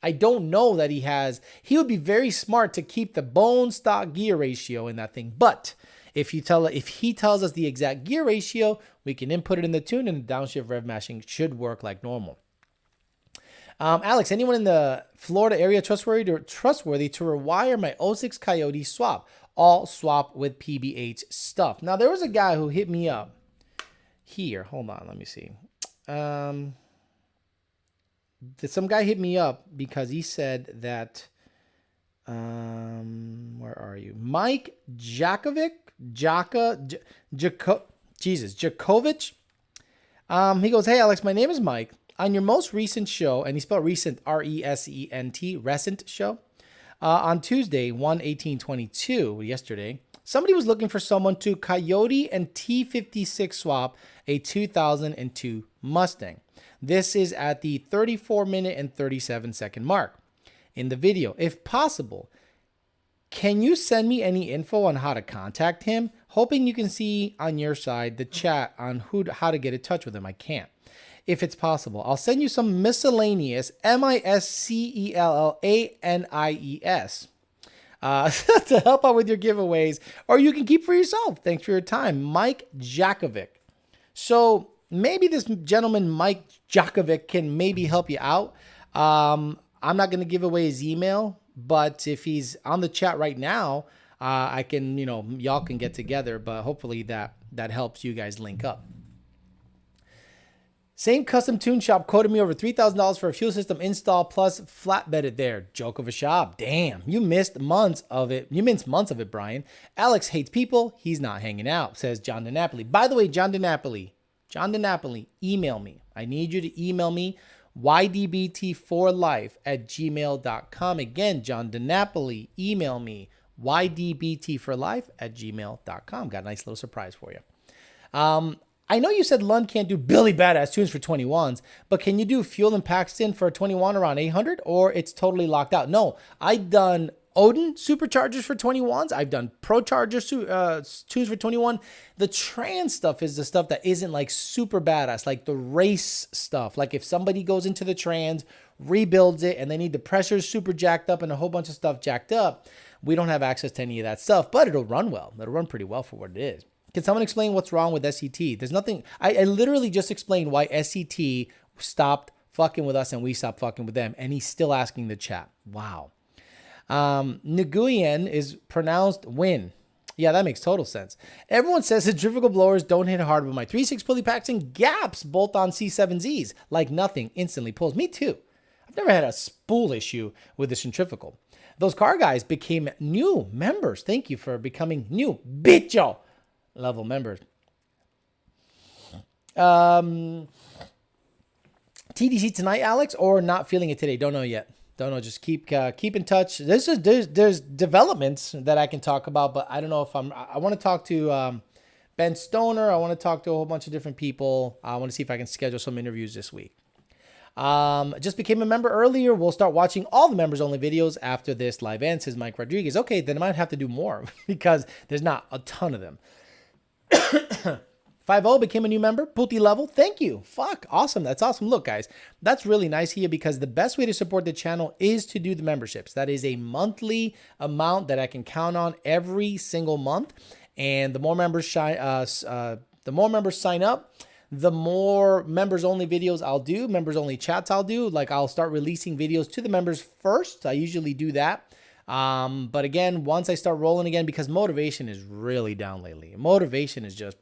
I don't know that he has. He would be very smart to keep the bone stock gear ratio in that thing. But if he tells us the exact gear ratio, we can input it in the tune and the downshift rev matching should work like normal. Alex, anyone in the Florida area trustworthy to rewire my 06 Coyote swap? All swap with PBH stuff. Now, there was a guy who hit me up here. Hold on, let me see. Some guy hit me up because he said that, where are you? Mike Jakovic? Jakovich. He goes, hey, Alex, my name is Mike. On your most recent show, and he spelled recent, R-E-S-E-N-T, recent show, on Tuesday, 1/18/22, yesterday, somebody was looking for someone to Coyote and T56 swap a 2002 Mustang. This is at the 34-minute and 37-second mark in the video. If possible, can you send me any info on how to contact him? Hoping you can see on your side the chat on how to get in touch with him. I can't. If it's possible, I'll send you some miscellaneous, MISCELLANIES, to help out with your giveaways, or you can keep for yourself. Thanks for your time, Mike Jakovic. So maybe this gentleman, Mike Jakovic, can maybe help you out. I'm not going to give away his email, but if he's on the chat right now, I can, y'all can get together, but hopefully that helps you guys link up. Same custom tune shop quoted me over $3,000 for a fuel system install plus flatbedded there. Joke of a shop. Damn, you missed months of it. You missed months of it, Brian. Alex hates people. He's not hanging out, says John DiNapoli. By the way, John DiNapoli, email me. I need you to email me ydbt4life@gmail.com. Again, John DiNapoli, email me ydbt4life@gmail.com. Got a nice little surprise for you. I know you said Lund can't do Billy Badass tunes for 21s, but can you do Fuel and Paxton for a 21 around 800, or it's totally locked out? No, I've done Odin Superchargers for 21s. I've done Procharger tunes for 21. The trans stuff is the stuff that isn't like super badass, like the race stuff. Like if somebody goes into the trans, rebuilds it, and they need the pressures super jacked up and a whole bunch of stuff jacked up, we don't have access to any of that stuff, but it'll run well. It'll run pretty well for what it is. Can someone explain what's wrong with SCT? There's nothing. I literally just explained why SCT stopped fucking with us and we stopped fucking with them. And he's still asking the chat. Wow. Nguyen is pronounced win. Yeah, that makes total sense. Everyone says centrifugal blowers don't hit hard, but my 3.6 pulley Paxton gaps bolt on C7Zs like nothing instantly pulls. Me too. I've never had a spool issue with the centrifugal. Those car guys became new members. Thank you for becoming new bicho level members. TDC tonight, Alex, or not feeling it today? Don't know yet. Don't know. Just keep in touch. There's developments that I can talk about, but I don't know if I want to talk to Ben Stoner. I want to talk to a whole bunch of different people. I want to see if I can schedule some interviews this week. Just became a member earlier. We'll start watching all the members only videos after this live ends, says Mike Rodriguez. Okay, then I might have to do more because there's not a ton of them. 5-0 became a new member, Puti level. Thank you. Fuck. Awesome. That's awesome. Look, guys, that's really nice here because the best way to support the channel is to do the memberships. That is a monthly amount that I can count on every single month. And the more members sign up, the more members only videos I'll do, members only chats I'll do. Like I'll start releasing videos to the members first. I usually do that. But again, once I start rolling again, because motivation is really down lately. Motivation is just,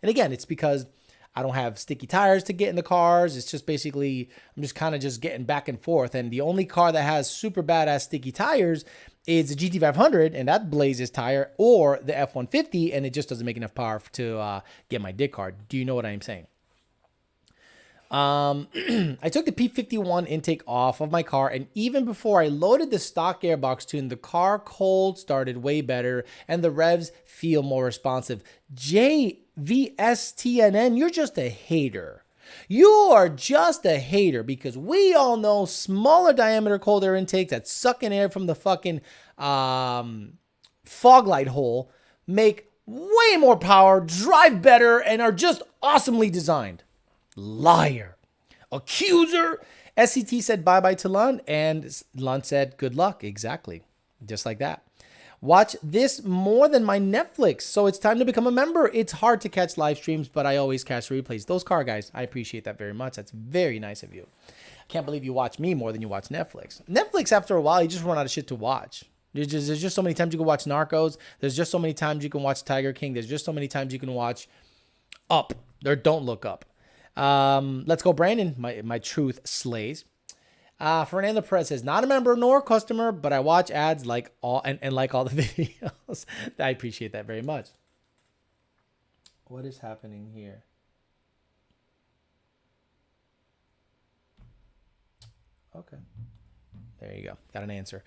and again, it's because I don't have sticky tires to get in the cars. It's just basically, I'm just kind of just getting back and forth. And the only car that has super badass sticky tires is the GT500, and that blazes tire, or the F-150, and it just doesn't make enough power to get my dick hard. Do you know what I'm saying? I took the P51 intake off of my car, and even before I loaded the stock airbox tune, the car cold started way better, and the revs feel more responsive. JVSTNN, you're just a hater. You are just a hater because we all know smaller diameter cold air intakes that suck in air from the fucking fog light hole make way more power, drive better, and are just awesomely designed. Liar. Accuser. SCT said bye-bye to Lund, and Lund said good luck. Exactly. Just like that. Watch this more than my Netflix, so it's time to become a member. It's hard to catch live streams, but I always catch replays. Those car guys, I appreciate that very much. That's very nice of you. I can't believe you watch me more than you watch Netflix. Netflix, after a while, you just run out of shit to watch. There's just so many times you can watch Narcos. There's just so many times you can watch Tiger King. There's just so many times you can watch Up or Don't Look Up. Let's go, Brandon. My truth slays. Fernando Perez says, not a member nor customer, but I watch ads like all and like all the videos. I appreciate that very much. What is happening here? Okay. There you go. Got an answer.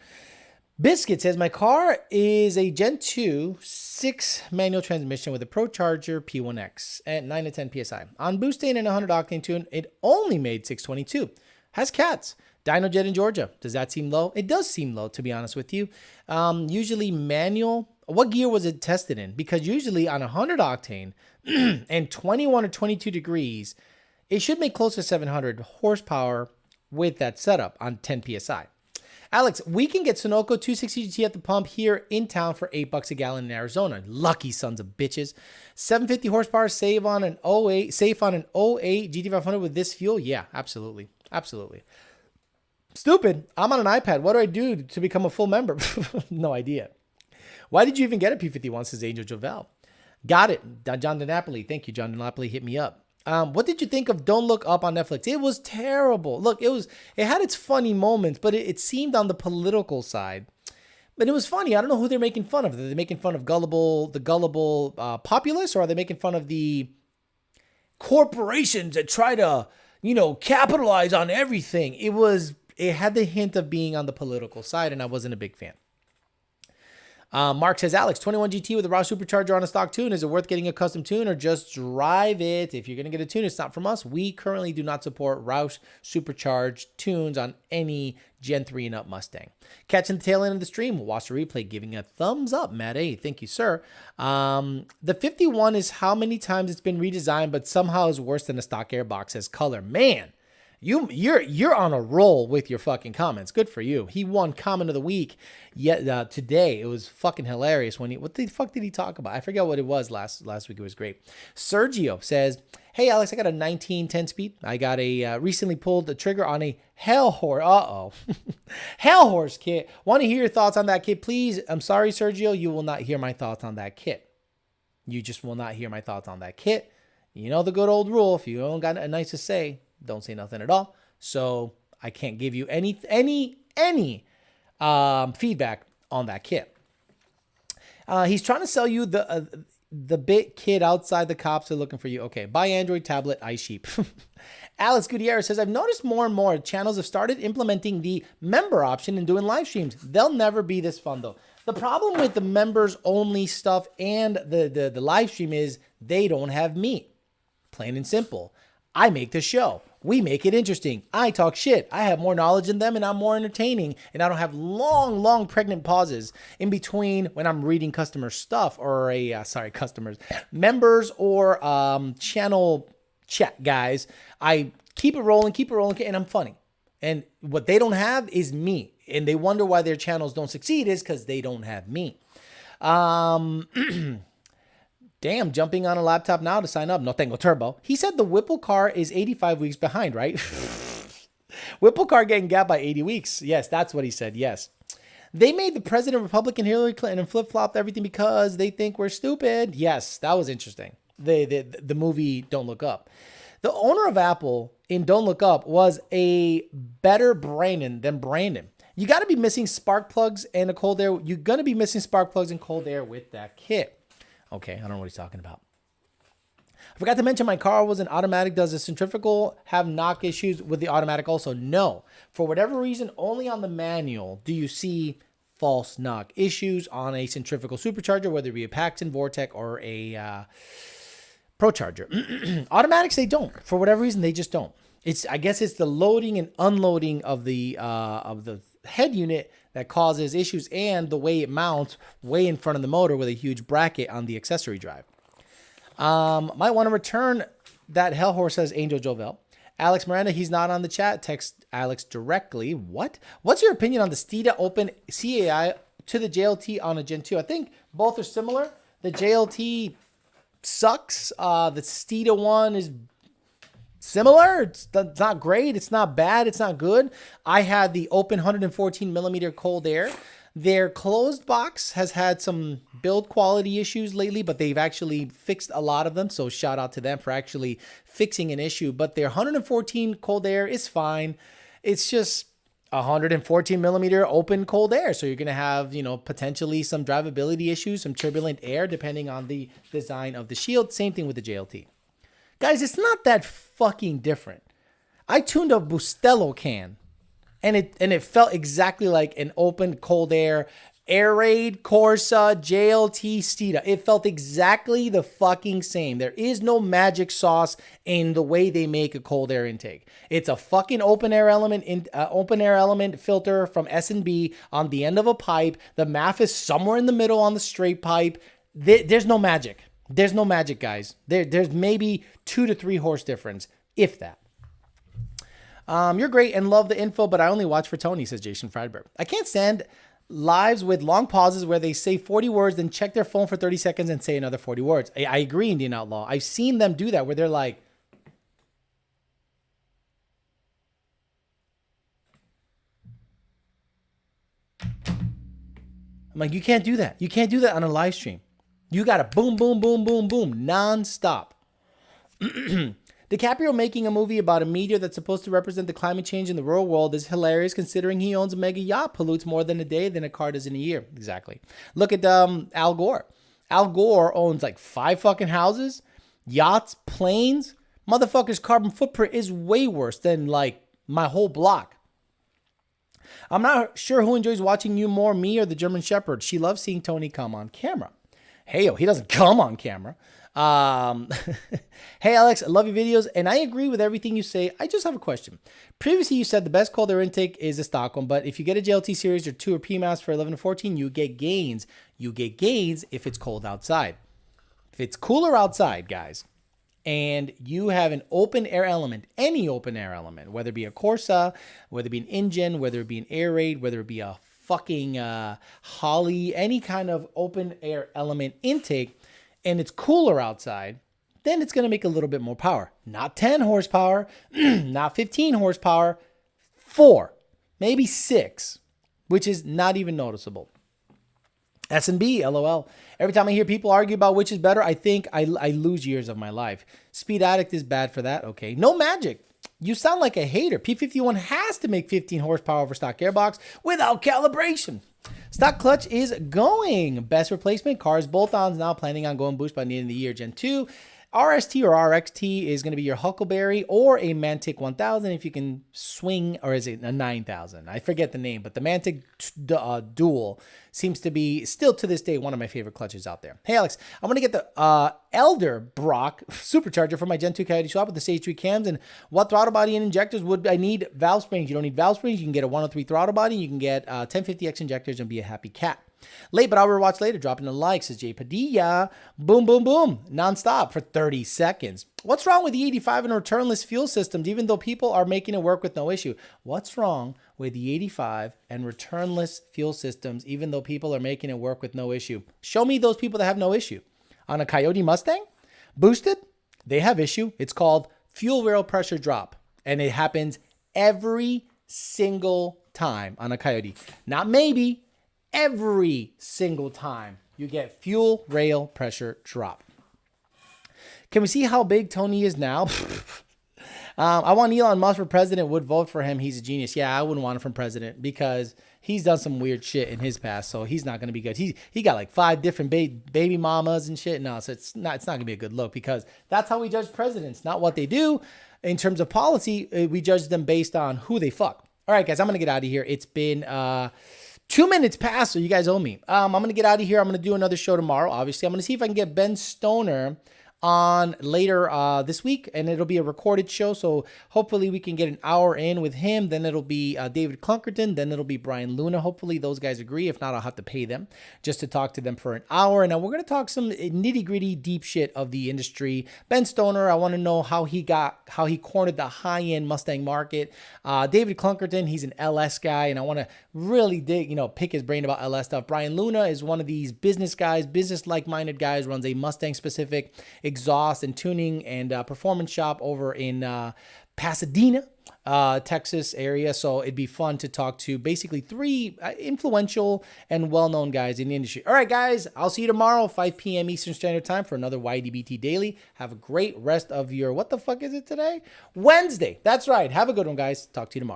Biscuit says, my car is a Gen 2 6 manual transmission with a Procharger P1X at 9 to 10 PSI. On boosting and 100 octane tune, it only made 622. Has cats. Dyno Jet in Georgia. Does that seem low? It does seem low, to be honest with you. Usually manual. What gear was it tested in? Because usually on 100 octane and 21 or 22 degrees, it should make close to 700 horsepower with that setup on 10 PSI. Alex, we can get Sunoco 260 GT at the pump here in town for $8 a gallon in Arizona. Lucky sons of bitches. 750 horsepower, safe on an 08 GT500 with this fuel? Yeah, absolutely. Absolutely. Stupid. I'm on an iPad. What do I do to become a full member? No idea. Why did you even get a P51, says Angel Jovel? Got it. John DiNapoli. Thank you, John DiNapoli. Hit me up. What did you think of Don't Look Up on Netflix? It was terrible. Look, it had its funny moments, but it seemed on the political side. But it was funny. I don't know who they're making fun of. Are they making fun of the gullible populace, or are they making fun of the corporations that try to, capitalize on everything? It had the hint of being on the political side, and I wasn't a big fan. Mark says, Alex, 21 GT with a raw supercharger on a stock tune. Is it worth getting a custom tune or just drive it? If you're going to get a tune, it's not from us. We currently do not support Roush supercharged tunes on any Gen 3 and up Mustang. Catching the tail end of the stream. We'll watch the replay. Giving a thumbs up, Matt A. Thank you, sir. The 51 is how many times it's been redesigned, but somehow is worse than a stock airbox as color. Man, you're on a roll with your fucking comments. Good for you. He won comment of the week yet today. It was fucking hilarious what the fuck did he talk about? I forget what it was last week. It was great. Sergio says, hey Alex, I got a 1910 speed. I got recently pulled the trigger on a Hell Horse kit. Want to hear your thoughts on that kit, please? I'm sorry, Sergio, you will not hear my thoughts on that kit. You just will not hear my thoughts on that kit. You know the good old rule, if you don't got a nice to say, don't say nothing at all. So I can't give you any feedback on that kit. He's trying to sell you the bit kit outside. The cops are looking for you. Okay, buy Android tablet, iSheep. Alex Gutierrez says, I've noticed more and more channels have started implementing the member option and doing live streams. They'll never be this fun though. The problem with the members only stuff and the live stream is they don't have meat. Plain and simple. I make the show. We make it interesting. I talk shit. I have more knowledge than them and I'm more entertaining. And I don't have long pregnant pauses in between when I'm reading customer stuff or members or channel chat guys. I keep it rolling, and I'm funny. And what they don't have is me. And they wonder why their channels don't succeed is because they don't have me. Damn, jumping on a laptop now to sign up. No tengo turbo. He said the Whipple car is 85 weeks behind, right? Whipple car getting gapped by 80 weeks. Yes, that's what he said. Yes. They made the president Republican Hillary Clinton and flip-flopped everything because they think we're stupid. Yes, that was interesting. The movie Don't Look Up. The owner of Apple in Don't Look Up was a better Brandon than Brandon. You got to be missing spark plugs and a cold air. You're going to be missing spark plugs and cold air with that kit. Okay, I don't know what he's talking about. I forgot to mention my car was an automatic. Does the centrifugal have knock issues with the automatic also? No. For whatever reason, only on the manual do you see false knock issues on a centrifugal supercharger, whether it be a Paxton, Vortec, or a Procharger. Automatics, they don't. For whatever reason, they just don't. I guess it's the loading and unloading of the head unit that causes issues, and the way it mounts way in front of the motor with a huge bracket on the accessory drive. Might want to return that Hell Horse, says Angel Jovel. Alex Miranda, he's not on the chat. Text Alex directly. What? What's your opinion on the Steeda Open CAI to the JLT on a Gen 2? I think both are similar. The JLT sucks. The Steeda one is similar. It's not great. It's not bad. It's not good. I had the open 114 millimeter cold air. Their closed box has had some build quality issues lately, but they've actually fixed a lot of them. So shout out to them for actually fixing an issue. But their 114 cold air is fine. It's just 114 millimeter open cold air. So you're going to have, potentially some drivability issues, some turbulent air, depending on the design of the shield. Same thing with the JLT. Guys, it's not that fucking different. I tuned a Bustelo can, and it felt exactly like an open cold air Raid, Corsa, JLT, Steeda. It felt exactly the fucking same. There is no magic sauce in the way they make a cold air intake. It's a fucking open air element filter from S&B on the end of a pipe. The MAF is somewhere in the middle on the straight pipe. There's no magic. There's no magic, guys. There's maybe 2 to 3 horse difference, if that. You're great and love the info, but I only watch for Tony, says Jason Friedberg. I can't stand lives with long pauses where they say 40 words, then check their phone for 30 seconds and say another 40 words. I agree, Indian Outlaw. I've seen them do that where they're like, I'm like, you can't do that. You can't do that on a live stream. You got to boom, boom, boom, boom, boom, nonstop. DiCaprio making a movie about a meteor that's supposed to represent the climate change in the real world is hilarious considering he owns a mega yacht, pollutes more than a day than a car does in a year. Exactly. Look at Al Gore. Al Gore owns like 5 fucking houses, yachts, planes. Motherfucker's carbon footprint is way worse than like my whole block. I'm not sure who enjoys watching you more, me or the German Shepherd. She loves seeing Tony come on camera. Hey, he doesn't come on camera. Hey, Alex, I love your videos, and I agree with everything you say. I just have a question. Previously, you said the best cold air intake is a stock one, but if you get a JLT series or 2 or PMAS for 11 to 14, you get gains. You get gains if it's cold outside. If it's cooler outside, guys, and you have an open air element, any open air element, whether it be a Corsa, whether it be an engine, whether it be an air raid, whether it be a fucking Holly, any kind of open air element intake, and it's cooler outside, then it's going to make a little bit more power. Not 10 horsepower, not 15 horsepower, 4, maybe 6, which is not even noticeable. S&B, LOL. Every time I hear people argue about which is better, I think I lose years of my life. Speed Addict is bad for that. Okay. No magic. You sound like a hater. P51 has to make 15 horsepower for stock gearbox without calibration. Stock clutch is going. Best replacement. Cars bolt-ons now planning on going boost by the end of the year. Gen 2. RST or RXT is going to be your Huckleberry or a Mantic 1000 if you can swing, or is it a 9000? I forget the name, but the Mantic Dual seems to be still to this day one of my favorite clutches out there. Hey, Alex, I'm going to get the Elder Brock Supercharger for my Gen 2 Coyote swap with the Stage 3 cams. And what throttle body and injectors would I need? Valve springs. You don't need valve springs. You can get a 103 throttle body. You can get 1050X injectors and be a happy cat. Late, but I'll rewatch later. Dropping a like, says Jay Padilla. Boom, boom, boom. Nonstop for 30 seconds. What's wrong with the 85 and returnless fuel systems, even though people are making it work with no issue? What's wrong with the 85 and returnless fuel systems, even though people are making it work with no issue? Show me those people that have no issue. On a Coyote Mustang, boosted, they have issue. It's called fuel rail pressure drop, and it happens every single time on a Coyote. Not maybe. Every single time you get fuel rail pressure drop. Can we see how big Tony is now? I want Elon Musk for president. Would vote for him. He's a genius. Yeah, I wouldn't want him for president because he's done some weird shit in his past. So he's not going to be good. He got like 5 different baby mamas and shit. No, so it's not going to be a good look because that's how we judge presidents, not what they do. In terms of policy, we judge them based on who they fuck. All right, guys, I'm going to get out of here. It's been 2 minutes past, so you guys owe me. I'm going to get out of here. I'm going to do another show tomorrow. Obviously, I'm going to see if I can get Ben Stoner on later this week, and it'll be a recorded show, so hopefully we can get an hour in with him. Then it'll be David Clunkerton, then it'll be Brian Luna. Hopefully those guys agree. If not, I'll have to pay them just to talk to them for an hour. And now we're going to talk some nitty-gritty deep shit of the industry. Ben Stoner, I want to know how he cornered the high-end Mustang market. David Clunkerton, he's an LS guy, and I want to really pick his brain about LS stuff. Brian Luna is one of these business guys, business-like-minded guys, runs a Mustang-specific exhaust and tuning and performance shop over in Pasadena, Texas area. So it'd be fun to talk to basically 3 influential and well-known guys in the industry. All right, guys, I'll see you tomorrow, 5 p.m. Eastern Standard Time for another YDBT Daily. Have a great rest of your, what the fuck is it today? Wednesday. That's right. Have a good one, guys. Talk to you tomorrow.